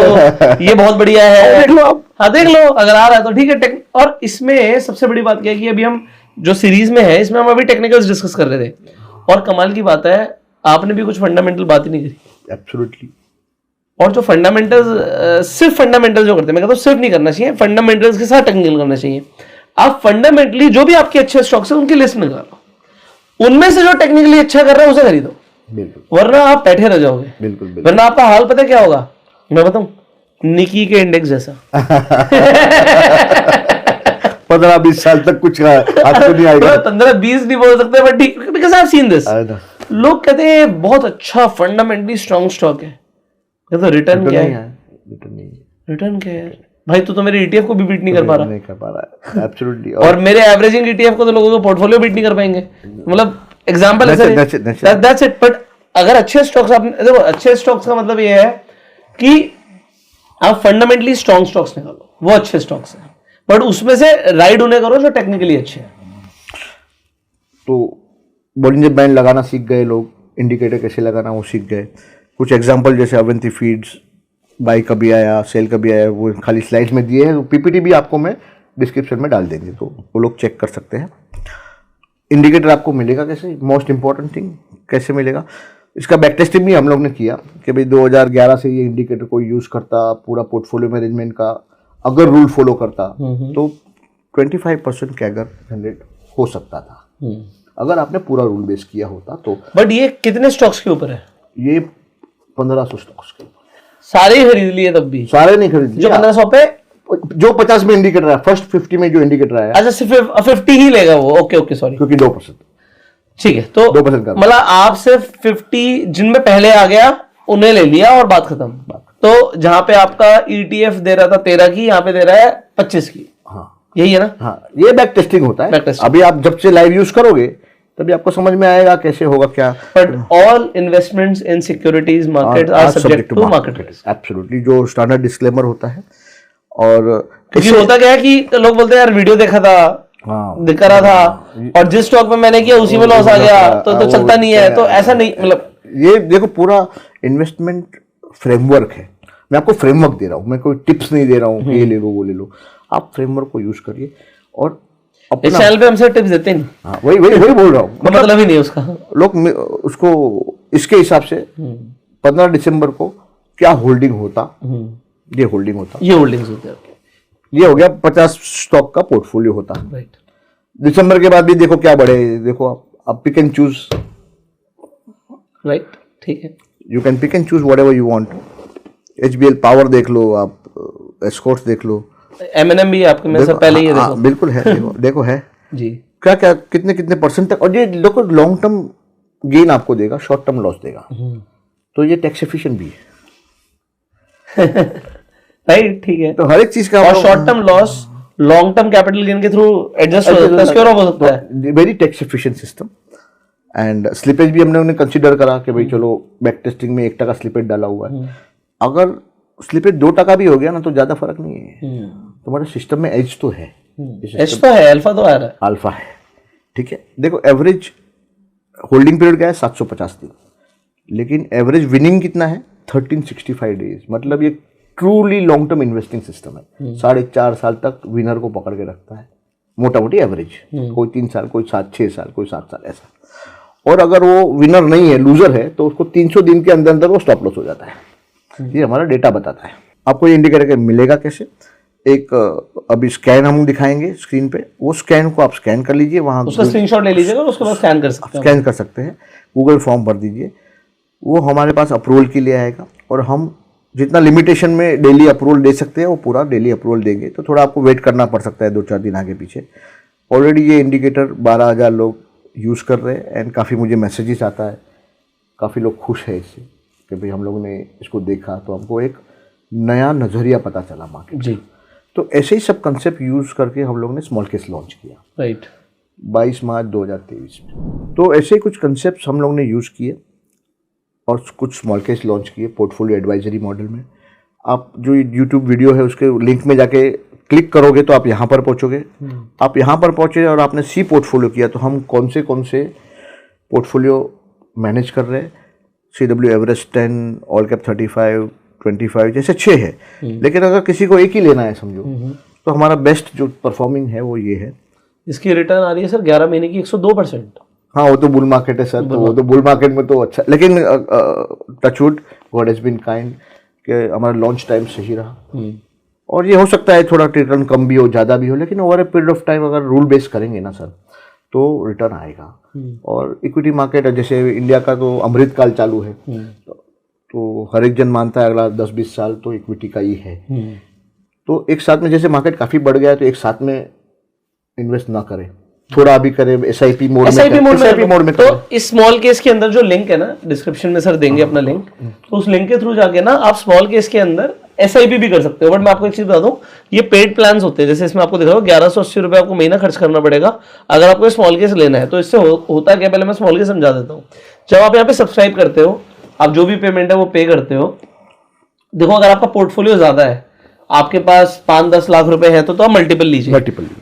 ये बहुत बढ़िया है, देख लो आप। हाँ देख लो, अगर आ रहा है तो ठीक है। और इसमें सबसे बड़ी बात क्या है कि अभी हम जो सीरीज में है, इसमें हम अभी टेक्निकल्स डिस्कस कर रहे थे, और कमाल की बात है आपने भी कुछ फंडामेंटल बात ही नहीं करी। एब्सोल्युटली। और जो फंडामेंटल्स, सिर्फ फंडामेंटल्स जो करते हैं, मैं कहता हूँ सिर्फ नहीं करना चाहिए, फंडामेंटल्स के साथ टेक्निकल करना चाहिए। आप फंडामेंटली जो भी आपके अच्छे स्टॉक्स हैं उनकी लिस्ट निकालो, उनमें से जो टेक्निकली अच्छा कर रहा है उसे खरीदो, वरना आप बैठे रह जाओगे। बिल्कुल। वरना आपका हाल पता है क्या होगा? मैं बताऊं, निकी के इंडेक्स जैसा। 15-20 साल तक कुछ आपको नहीं आएगा। 15-20 नहीं बोल सकते, बट ठीक, because I have seen this. लोग कहते हैं बहुत अच्छा फंडामेंटली स्ट्रॉन्ग स्टॉक है, तो रिटर्न क्या है? रिटर्न क्या है भाई? तू तो मेरे ETF को भी बीट नहीं कर पा रहा। एब्सोल्युटली। और मेरे एवरेजिंग ETF को तो लोगों का पोर्टफोलियो बीट नहीं कर पाएंगे। मतलब एग्जांपल है सर, दैट्स इट। बट अगर अच्छे स्टॉक्स, आपने देखो अच्छे स्टॉक्स का मतलब ये है कि आप फंडामेंटली स्ट्रॉन्ग स्टॉक्स निकालो, वो अच्छे स्टॉक्स हैं, बट उसमें से राइड उन्हें करो जो टेक्निकली अच्छे हैं। तो बॉलिंजर बैंड लगाना सीख गए लोग, इंडिकेटर कैसे लगाना वो सीख गए। कुछ एग्जांपल जैसे अवंती फीड्स, बाई कभी आया, सेल कभी आया, वो खाली स्लाइड्स में दिए हैं। PPT भी आपको मैं डिस्क्रिप्शन में डाल देंगे, तो वो लोग चेक कर सकते हैं। इंडिकेटर आपको मिलेगा कैसे? मोस्ट इंपॉर्टेंट थिंग कैसे मिलेगा? इसका बैक टेस्टिंग भी हम लोग ने किया कि भाई 2011 से ये इंडिकेटर को यूज करता, पूरा पोर्टफोलियो मैनेजमेंट का अगर रूल फॉलो करता तो 25% कैगर जनरेट हो सकता था अगर आपने पूरा रूल बेस किया होता तो। बट ये कितने स्टॉक्स के ऊपर है? ये 1500 स्टॉक्स के ऊपर सारे ही खरीद लिए तब भी? सारे नहीं खरीद लिए, जो 1500 पे जो 50 में इंडिकेटर है, फर्स्ट 50 में जो इंडिकेटर आया। अच्छा सिर्फ 50 ही लेगा वो? ओके ओके सॉरी, क्योंकि 2%। ठीक है, तो 2% का मतलब आप सिर्फ 50 जिनमें पहले आ गया उन्हें ले लिया और बात खत्म। तो जहां पे आपका ETF दे रहा था 13 की, यहाँ पे दे रहा है 25 की। हाँ यही है ना? हाँ, ये बैक टेस्टिंग होता है। Back testing. अभी आप जब से लाइव यूज करोगे तभी आपको समझ में आएगा कैसे होगा क्या। But all investments in securities market are subject to market risk. Absolutely, जो स्टैंडर्ड डिस्क्लेमर होता है। और क्योंकि होता क्या है कि लोग बोलते हैं यार वीडियो देखा था, दिखा रहा था, और जिस स्टॉक में मैंने किया उसी में लॉस आ गया तो चलता नहीं है। तो ऐसा नहीं, मतलब ये देखो पूरा इन्वेस्टमेंट फ्रेमवर्क है। मैं आपको फ्रेमवर्क दे रहा हूँ, मैं कोई टिप्स नहीं दे रहा हूँ कि ये ले लो वो ले लो। आप फ्रेमवर्क को यूज करिए और इस चैनल पे हमसे टिप्स देते नहीं। हाँ, वही बोल रहा हूँ, मतलब ही नहीं उसका। लोग उसको इसके हिसाब से 15 दिसंबर को क्या होल्डिंग होता, ये होल्डिंग होता, ये होल्डिंग्स होते हैं, ये हो गया 50 स्टॉक का पोर्टफोलियो होता। राइट। दिसंबर के बाद भी देखो क्या बढ़े, देखो आप पिक एंड चूज। राइट, ठीक है, you can pick and choose whatever you want. HBL power देख लो, आप एस्कॉर्ट्स देख लो, M&M भी आपके में से पहले ही है। देखो बिल्कुल है, देखो है जी, क्या क्या कितने कितने परसेंट तक। और ये देखो लॉन्ग टर्म गेन आपको देगा, शॉर्ट टर्म लॉस देगा, तो ये टैक्स एफिशिएंट भी है। राइट, ठीक है। तो हर एक चीज का और short term loss long term capital gain के थ्रू एडजस्ट हो सकता है, सिक्योर हो सकता है। Very tax efficient system. And slippage भी हमने कंसीडर करा कि भाई चलो बैक टेस्टिंग में 1% स्लिपेज डाला हुआ है, अगर स्लिपेज 2% भी हो गया ना तो ज्यादा फर्क नहीं है। तुम्हारे सिस्टम में एज तो है, एज तो है, अल्फा तो आ रहा है, अल्फा है, ठीक है। देखो एवरेज होल्डिंग पीरियड क्या है 750 दिन, लेकिन एवरेज विनिंग कितना है 1365 डेज। मतलब ये truly long term investing system है। 4.5 साल तक विनर को पकड़ के रखता है, मोटा मोटी एवरेज। कोई 3 साल, कोई 6 साल, कोई 7 साल, ऐसा। और अगर वो विनर नहीं है, लूजर है, तो उसको 300 दिन के अंदर अंदर वो स्टॉप लॉस हो जाता है। ये हमारा डेटा बताता है। आपको ये इंडिकेटर मिलेगा कैसे? एक अभी स्कैन हम दिखाएंगे स्क्रीन पे, वो स्कैन को आप स्कैन कर लीजिए, वहां उसका स्क्रीनशॉट ले लीजिएगा, उसके बाद स्कैन कर सकते हैं। गूगल फॉर्म भर दीजिए, वो हमारे पास अप्रूवल के लिए आएगा, और हम जितना लिमिटेशन में डेली अप्रूवल दे सकते हैं वो पूरा डेली अप्रूवल देंगे। तो थोड़ा आपको वेट करना पड़ सकता है, 2-4 दिन आगे पीछे। ऑलरेडी ये इंडिकेटर 12,000 लोग यूज़ कर रहे हैं, एंड काफ़ी मुझे मैसेजेस आता है, काफ़ी लोग खुश है इससे कि भाई हम लोगों ने इसको देखा तो हमको एक नया नज़रिया पता चला मार्केट जी। तो ऐसे ही सब कंसेप्ट यूज़ करके हम लोग ने स्मॉल केस लॉन्च किया, राइट, 22 मार्च 2023 में। तो ऐसे ही कुछ कंसेप्ट हम लोग ने यूज़ किए और कुछ स्मॉल केस लॉन्च किए पोर्टफोलियो एडवाइजरी मॉडल में। आप जो यूट्यूब वीडियो है उसके लिंक में जाके क्लिक करोगे तो आप यहाँ पर पहुँचोगे। आप यहाँ पर पहुँचे और आपने सी पोर्टफोलियो किया, तो हम कौन से पोर्टफोलियो मैनेज कर रहे हैं। CW एवरेस्ट 10, ऑल कैप 35, 25 जैसे 6 है, लेकिन अगर किसी को एक ही लेना है समझो, तो हमारा बेस्ट जो परफॉर्मिंग है वो ये है। इसकी रिटर्न आ रही है सर 11 महीने की 102%। हाँ, वो तो बुल मार्केट है सर, तो वो तो बुल मार्केट में तो अच्छा, लेकिन touchwood God has been kind कि हमारा लॉन्च टाइम सही रहा। और ये हो सकता है थोड़ा रिटर्न कम भी हो, ज़्यादा भी हो, लेकिन over a period of time अगर रूल बेस करेंगे ना सर तो रिटर्न आएगा। और इक्विटी मार्केट जैसे इंडिया का तो अमृत काल चालू है, तो हर एक जन मानता है अगला 10-20 साल तो इक्विटी का ही है। तो एक साथ में जैसे मार्केट काफ़ी बढ़ गया है तो एक साथ में इन्वेस्ट ना करें, थोड़ा अभी करें SIP मोड में। तो इस स्मॉल केस के अंदर जो लिंक है ना, डिस्क्रिप्शन में सर देंगे अपना लिंक, तो उस लिंक के थ्रू जाके ना आप स्मॉल केस के अंदर SIP भी कर सकते हो। बट मैं आपको एक चीज बता दूं, ये पेड प्लान्स होते हैं। जैसे इसमें आपको दिख रहा हो 1180 रुपये आपको महीना खर्च करना पड़ेगा अगर आपको स्मॉल केस लेना है। तो इससे होता क्या, पहले मैं स्मॉल केस समझा देता हूँ। जब आप यहाँ पे सब्सक्राइब करते हो, आप जो भी पेमेंट है वो पे करते हो। देखो अगर आपका पोर्टफोलियो ज्यादा है, आपके पास 5-10 लाख रुपए है, तो आप मल्टीपल लीजिए।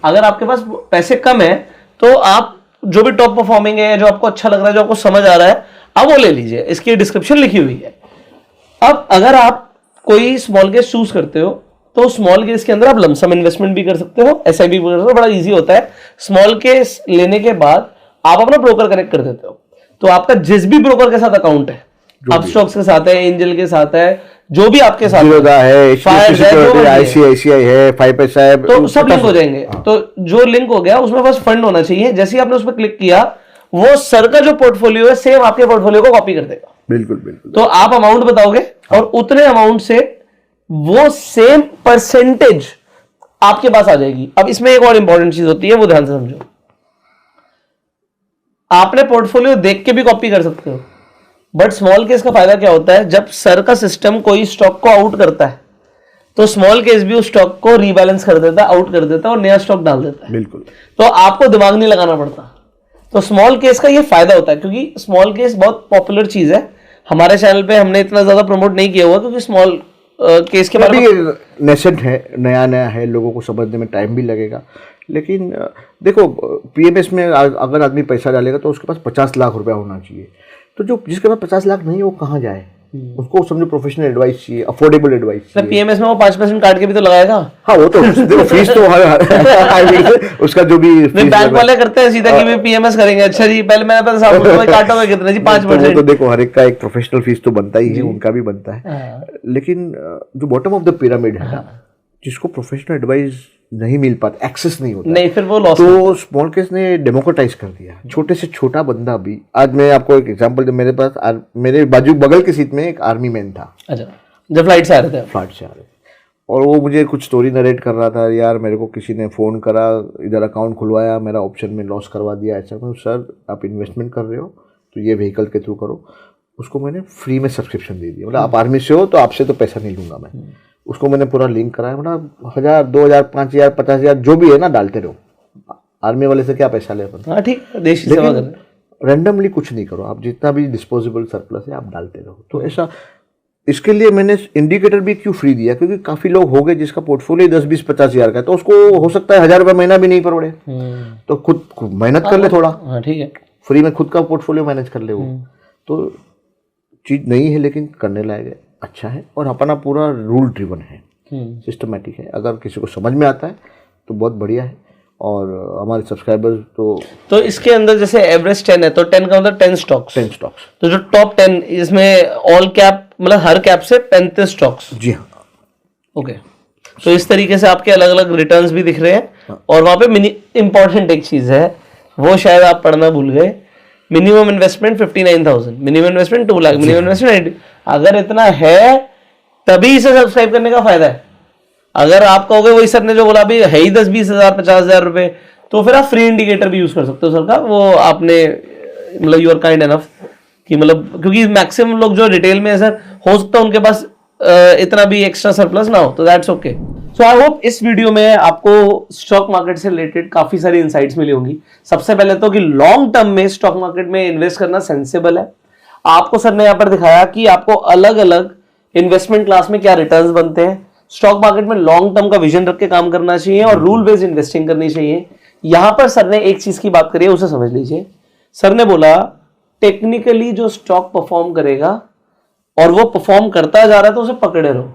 अगर आपके पास पैसे कम है तो आप जो भी टॉप परफॉर्मिंग है, जो आपको अच्छा लग रहा है, जो आपको समझ आ रहा है, आप वो ले लीजिए। इसकी डिस्क्रिप्शन लिखी हुई है। अब अगर आप कोई स्मॉल केस चूज करते हो तो स्मॉल केस के अंदर आप लमसम इन्वेस्टमेंट भी कर सकते हो, SIP भी कर सकते हो, बड़ा इजी होता है। स्मॉल केस लेने के बाद आप अपना ब्रोकर कनेक्ट कर देते हो। तो आपका जिस भी ब्रोकर के साथ अकाउंट है, अपस्टॉक्स के साथ है, एंजल के साथ है, जो भी आपके साथ है, ICICI है, 5paisa है, तो सब लिंक हो जाएंगे। तो जो लिंक हो गया उसमें बस फंड होना चाहिए। जैसे ही आपने उस पर क्लिक किया, वो सर का जो पोर्टफोलियो है सेम आपके पोर्टफोलियो को कॉपी कर देगा। बिल्कुल बिल्कुल। तो आप अमाउंट बताओगे और उतने अमाउंट से वो सेम परसेंटेज आपके पास आ जाएगी। अब इसमें एक और इंपॉर्टेंट चीज होती है, वो ध्यान से समझो। आपने पोर्टफोलियो देख के भी कॉपी कर सकते हो, बट स्मॉल केस का फायदा क्या होता है, जब सर का सिस्टम कोई स्टॉक को आउट करता है तो स्मॉल केस भी उस स्टॉक को रीबैलेंस कर देता है, आउट कर देता है और नया स्टॉक डाल देता है। बिल्कुल। तो आपको दिमाग नहीं लगाना पड़ता। तो स्मॉल केस का ये फायदा होता है, क्योंकि स्मॉल केस बहुत पॉपुलर चीज है। हमारे चैनल पे हमने इतना ज्यादा प्रमोट नहीं किया हुआ, क्योंकि स्मॉल केस के बारे में नेसेंट है, नया नया है, लोगों को समझने में टाइम भी लगेगा। लेकिन देखो, PMS में अगर आदमी पैसा डालेगा तो उसके पास 50 लाख रुपया होना चाहिए। तो जो जिसके पास 50 लाख नहीं है वो कहाँ जाए? उसको समझो प्रोफेशनल एडवाइस चाहिए, अफोर्डेबल एडवाइस चाहिए। PMS में वो 5% काट के भी तो लगाएगा। हाँ, वो तो देखो फीस तो उसका जो भी बैंक वाले करते हैं सीधा कि भी PMS करेंगे। अच्छा जी, पहले मैंने पैसा काटोगे कितने जी? 5%। तो देखो हर एक का एक प्रोफेशनल फीस तो बनता ही है, उनका भी बनता है। लेकिन जो बॉटम ऑफ द पिरामिड है, जिसको प्रोफेशनल एडवाइस नहीं मिल पाता, एक्सेस नहीं होता, नहीं, फिर वो लॉस। तो स्मॉल केस ने डेमोक्रेटाइज कर दिया। छोटे से छोटा बंदा भी, आज मैं आपको एक एग्जांपल दूं, मेरे पास मेरे बाजू बगल की सीट में एक आर्मी मैन था। अच्छा, जब फ्लाइट से आ रहे थे, और वो मुझे कुछ स्टोरी नरेट कर रहा था, यार मेरे को किसी ने फ़ोन करा, इधर अकाउंट खुलवाया, मेरा ऑप्शन में लॉस करवा दिया। ऐसा मैं, सर आप इन्वेस्टमेंट कर रहे हो तो ये व्हीकल के थ्रू करो। उसको मैंने फ्री में सब्सक्रिप्शन दे दिया। मतलब आप आर्मी से हो तो आपसे तो पैसा नहीं लूँगा मैं। उसको मैंने पूरा लिंक कराया। मतलब 1000, 2000, 5000, 50,000 जो भी है ना, डालते रहो। आर्मी वाले से क्या पैसा ले अपन? हाँ ठीक, देश की सेवा कर। रैंडमली कुछ नहीं करो, आप जितना भी डिस्पोजेबल सरप्लस है आप डालते रहो। तो ऐसा, इसके लिए मैंने इंडिकेटर भी क्यों फ्री दिया, क्योंकि काफ़ी लोग हो गए जिसका पोर्टफोलियो 10, 20, 50 हज़ार का है, तो उसको हो सकता है 1000 रुपये महीना भी नहीं पड़े। तो खुद मेहनत कर ले थोड़ा। हाँ ठीक है, फ्री में खुद का पोर्टफोलियो मैनेज कर ले वो। तो चीज़ नहीं है लेकिन करने लायक है, अच्छा है, और अपना पूरा रूल ड्रिवन है, सिस्टमेटिक है। अगर किसी को समझ में आता है तो बहुत बढ़िया है। और हमारे सब्सक्राइबर्स तो इसके अंदर जैसे एवरेज 10 है, तो 10 का मतलब 10 स्टॉक्स। तो जो टॉप 10 इसमें ऑल कैप, मतलब हर कैप से 35 स्टॉक्स। जी हाँ, ओके। तो इस तरीके से आपके अलग अलग रिटर्न्स भी दिख रहे हैं। और वहाँ पे इंपॉर्टेंट एक चीज है, वो शायद आप पढ़ना भूल गए। Minimum investment 59,000, minimum investment 2 lakh, minimum investment. अगर इतना है तभी इसे सब्सक्राइब करने का फायदा है। अगर आप कहोगे वही सर ने जो बोला अभी है ही 10, 20 हजार, 50 हजार रुपए, तो फिर आप फ्री इंडिकेटर भी यूज कर सकते हो सर का। वो आपने मतलब यू आर काइंड एनफ कि मतलब, क्योंकि मैक्सिमम लोग जो रिटेल में है सर, हो सकता है उनके पास इतना भी एक्स्ट्रा सरप्लस ना हो, तो that's okay. So I hope इस वीडियो में आपको स्टॉक मार्केट से रिलेटेड काफी सारी इंसाइट्स मिली होंगी। सबसे पहले तो कि लॉन्ग टर्म में स्टॉक मार्केट में इन्वेस्ट करना सेंसिबल है। आपको सर ने यहाँ पर दिखाया कि आपको अलग अलग इन्वेस्टमेंट क्लास में क्या रिटर्न्स बनते हैं। स्टॉक मार्केट में लॉन्ग टर्म का विजन रख के काम करना चाहिए और रूल बेस्ड इन्वेस्टिंग करनी चाहिए। यहां पर सर ने एक चीज की बात करी है, उसे समझ लीजिए। सर ने बोला टेक्निकली जो स्टॉक परफॉर्म करेगा और वो परफॉर्म करता जा रहा है तो उसे पकड़े रहो,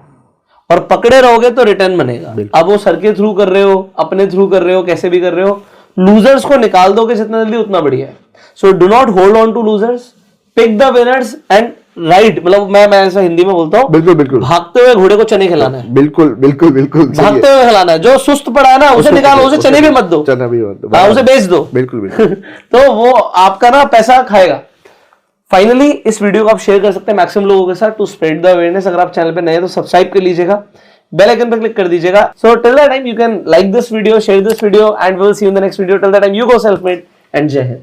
और पकड़े रहोगे तो रिटर्न बनेगा। अब वो सर के थ्रू कर रहे हो, अपने थ्रू कर रहे हो, कैसे भी कर रहे हो, लूजर्स को निकाल दोगे जितना जल्दी उतना बढ़िया है। So do not hold on to losers, pick the winners and right. मतलब मैं ऐसा हिंदी में बोलता हूँ, बिल्कुल बिल्कुल, भागते हुए घोड़े को चने खिलाना है। बिल्कुल बिल्कुल बिल्कुल, भागते हुए खिलाना है। जो सुस्त पड़ा है ना उसे निकालो, उसे चने भी मत दो, चना भी मत दो, उसे बेच दो। बिल्कुल बिल्कुल। तो वो आपका ना पैसा खाएगा। फाइनली इस वीडियो को आप शेयर कर सकते हैं मैक्सिमम लोगों के साथ टू स्प्रेड द अवेयरनेस। अगर आप चैनल पे नए हैं तो सब्सक्राइब कर लीजिएगा, बेल आइकन पर क्लिक कर दीजिएगा। So till that time you can like this video, share this video, and we will see you in the next video. Till that time you go self made and जय हिंद।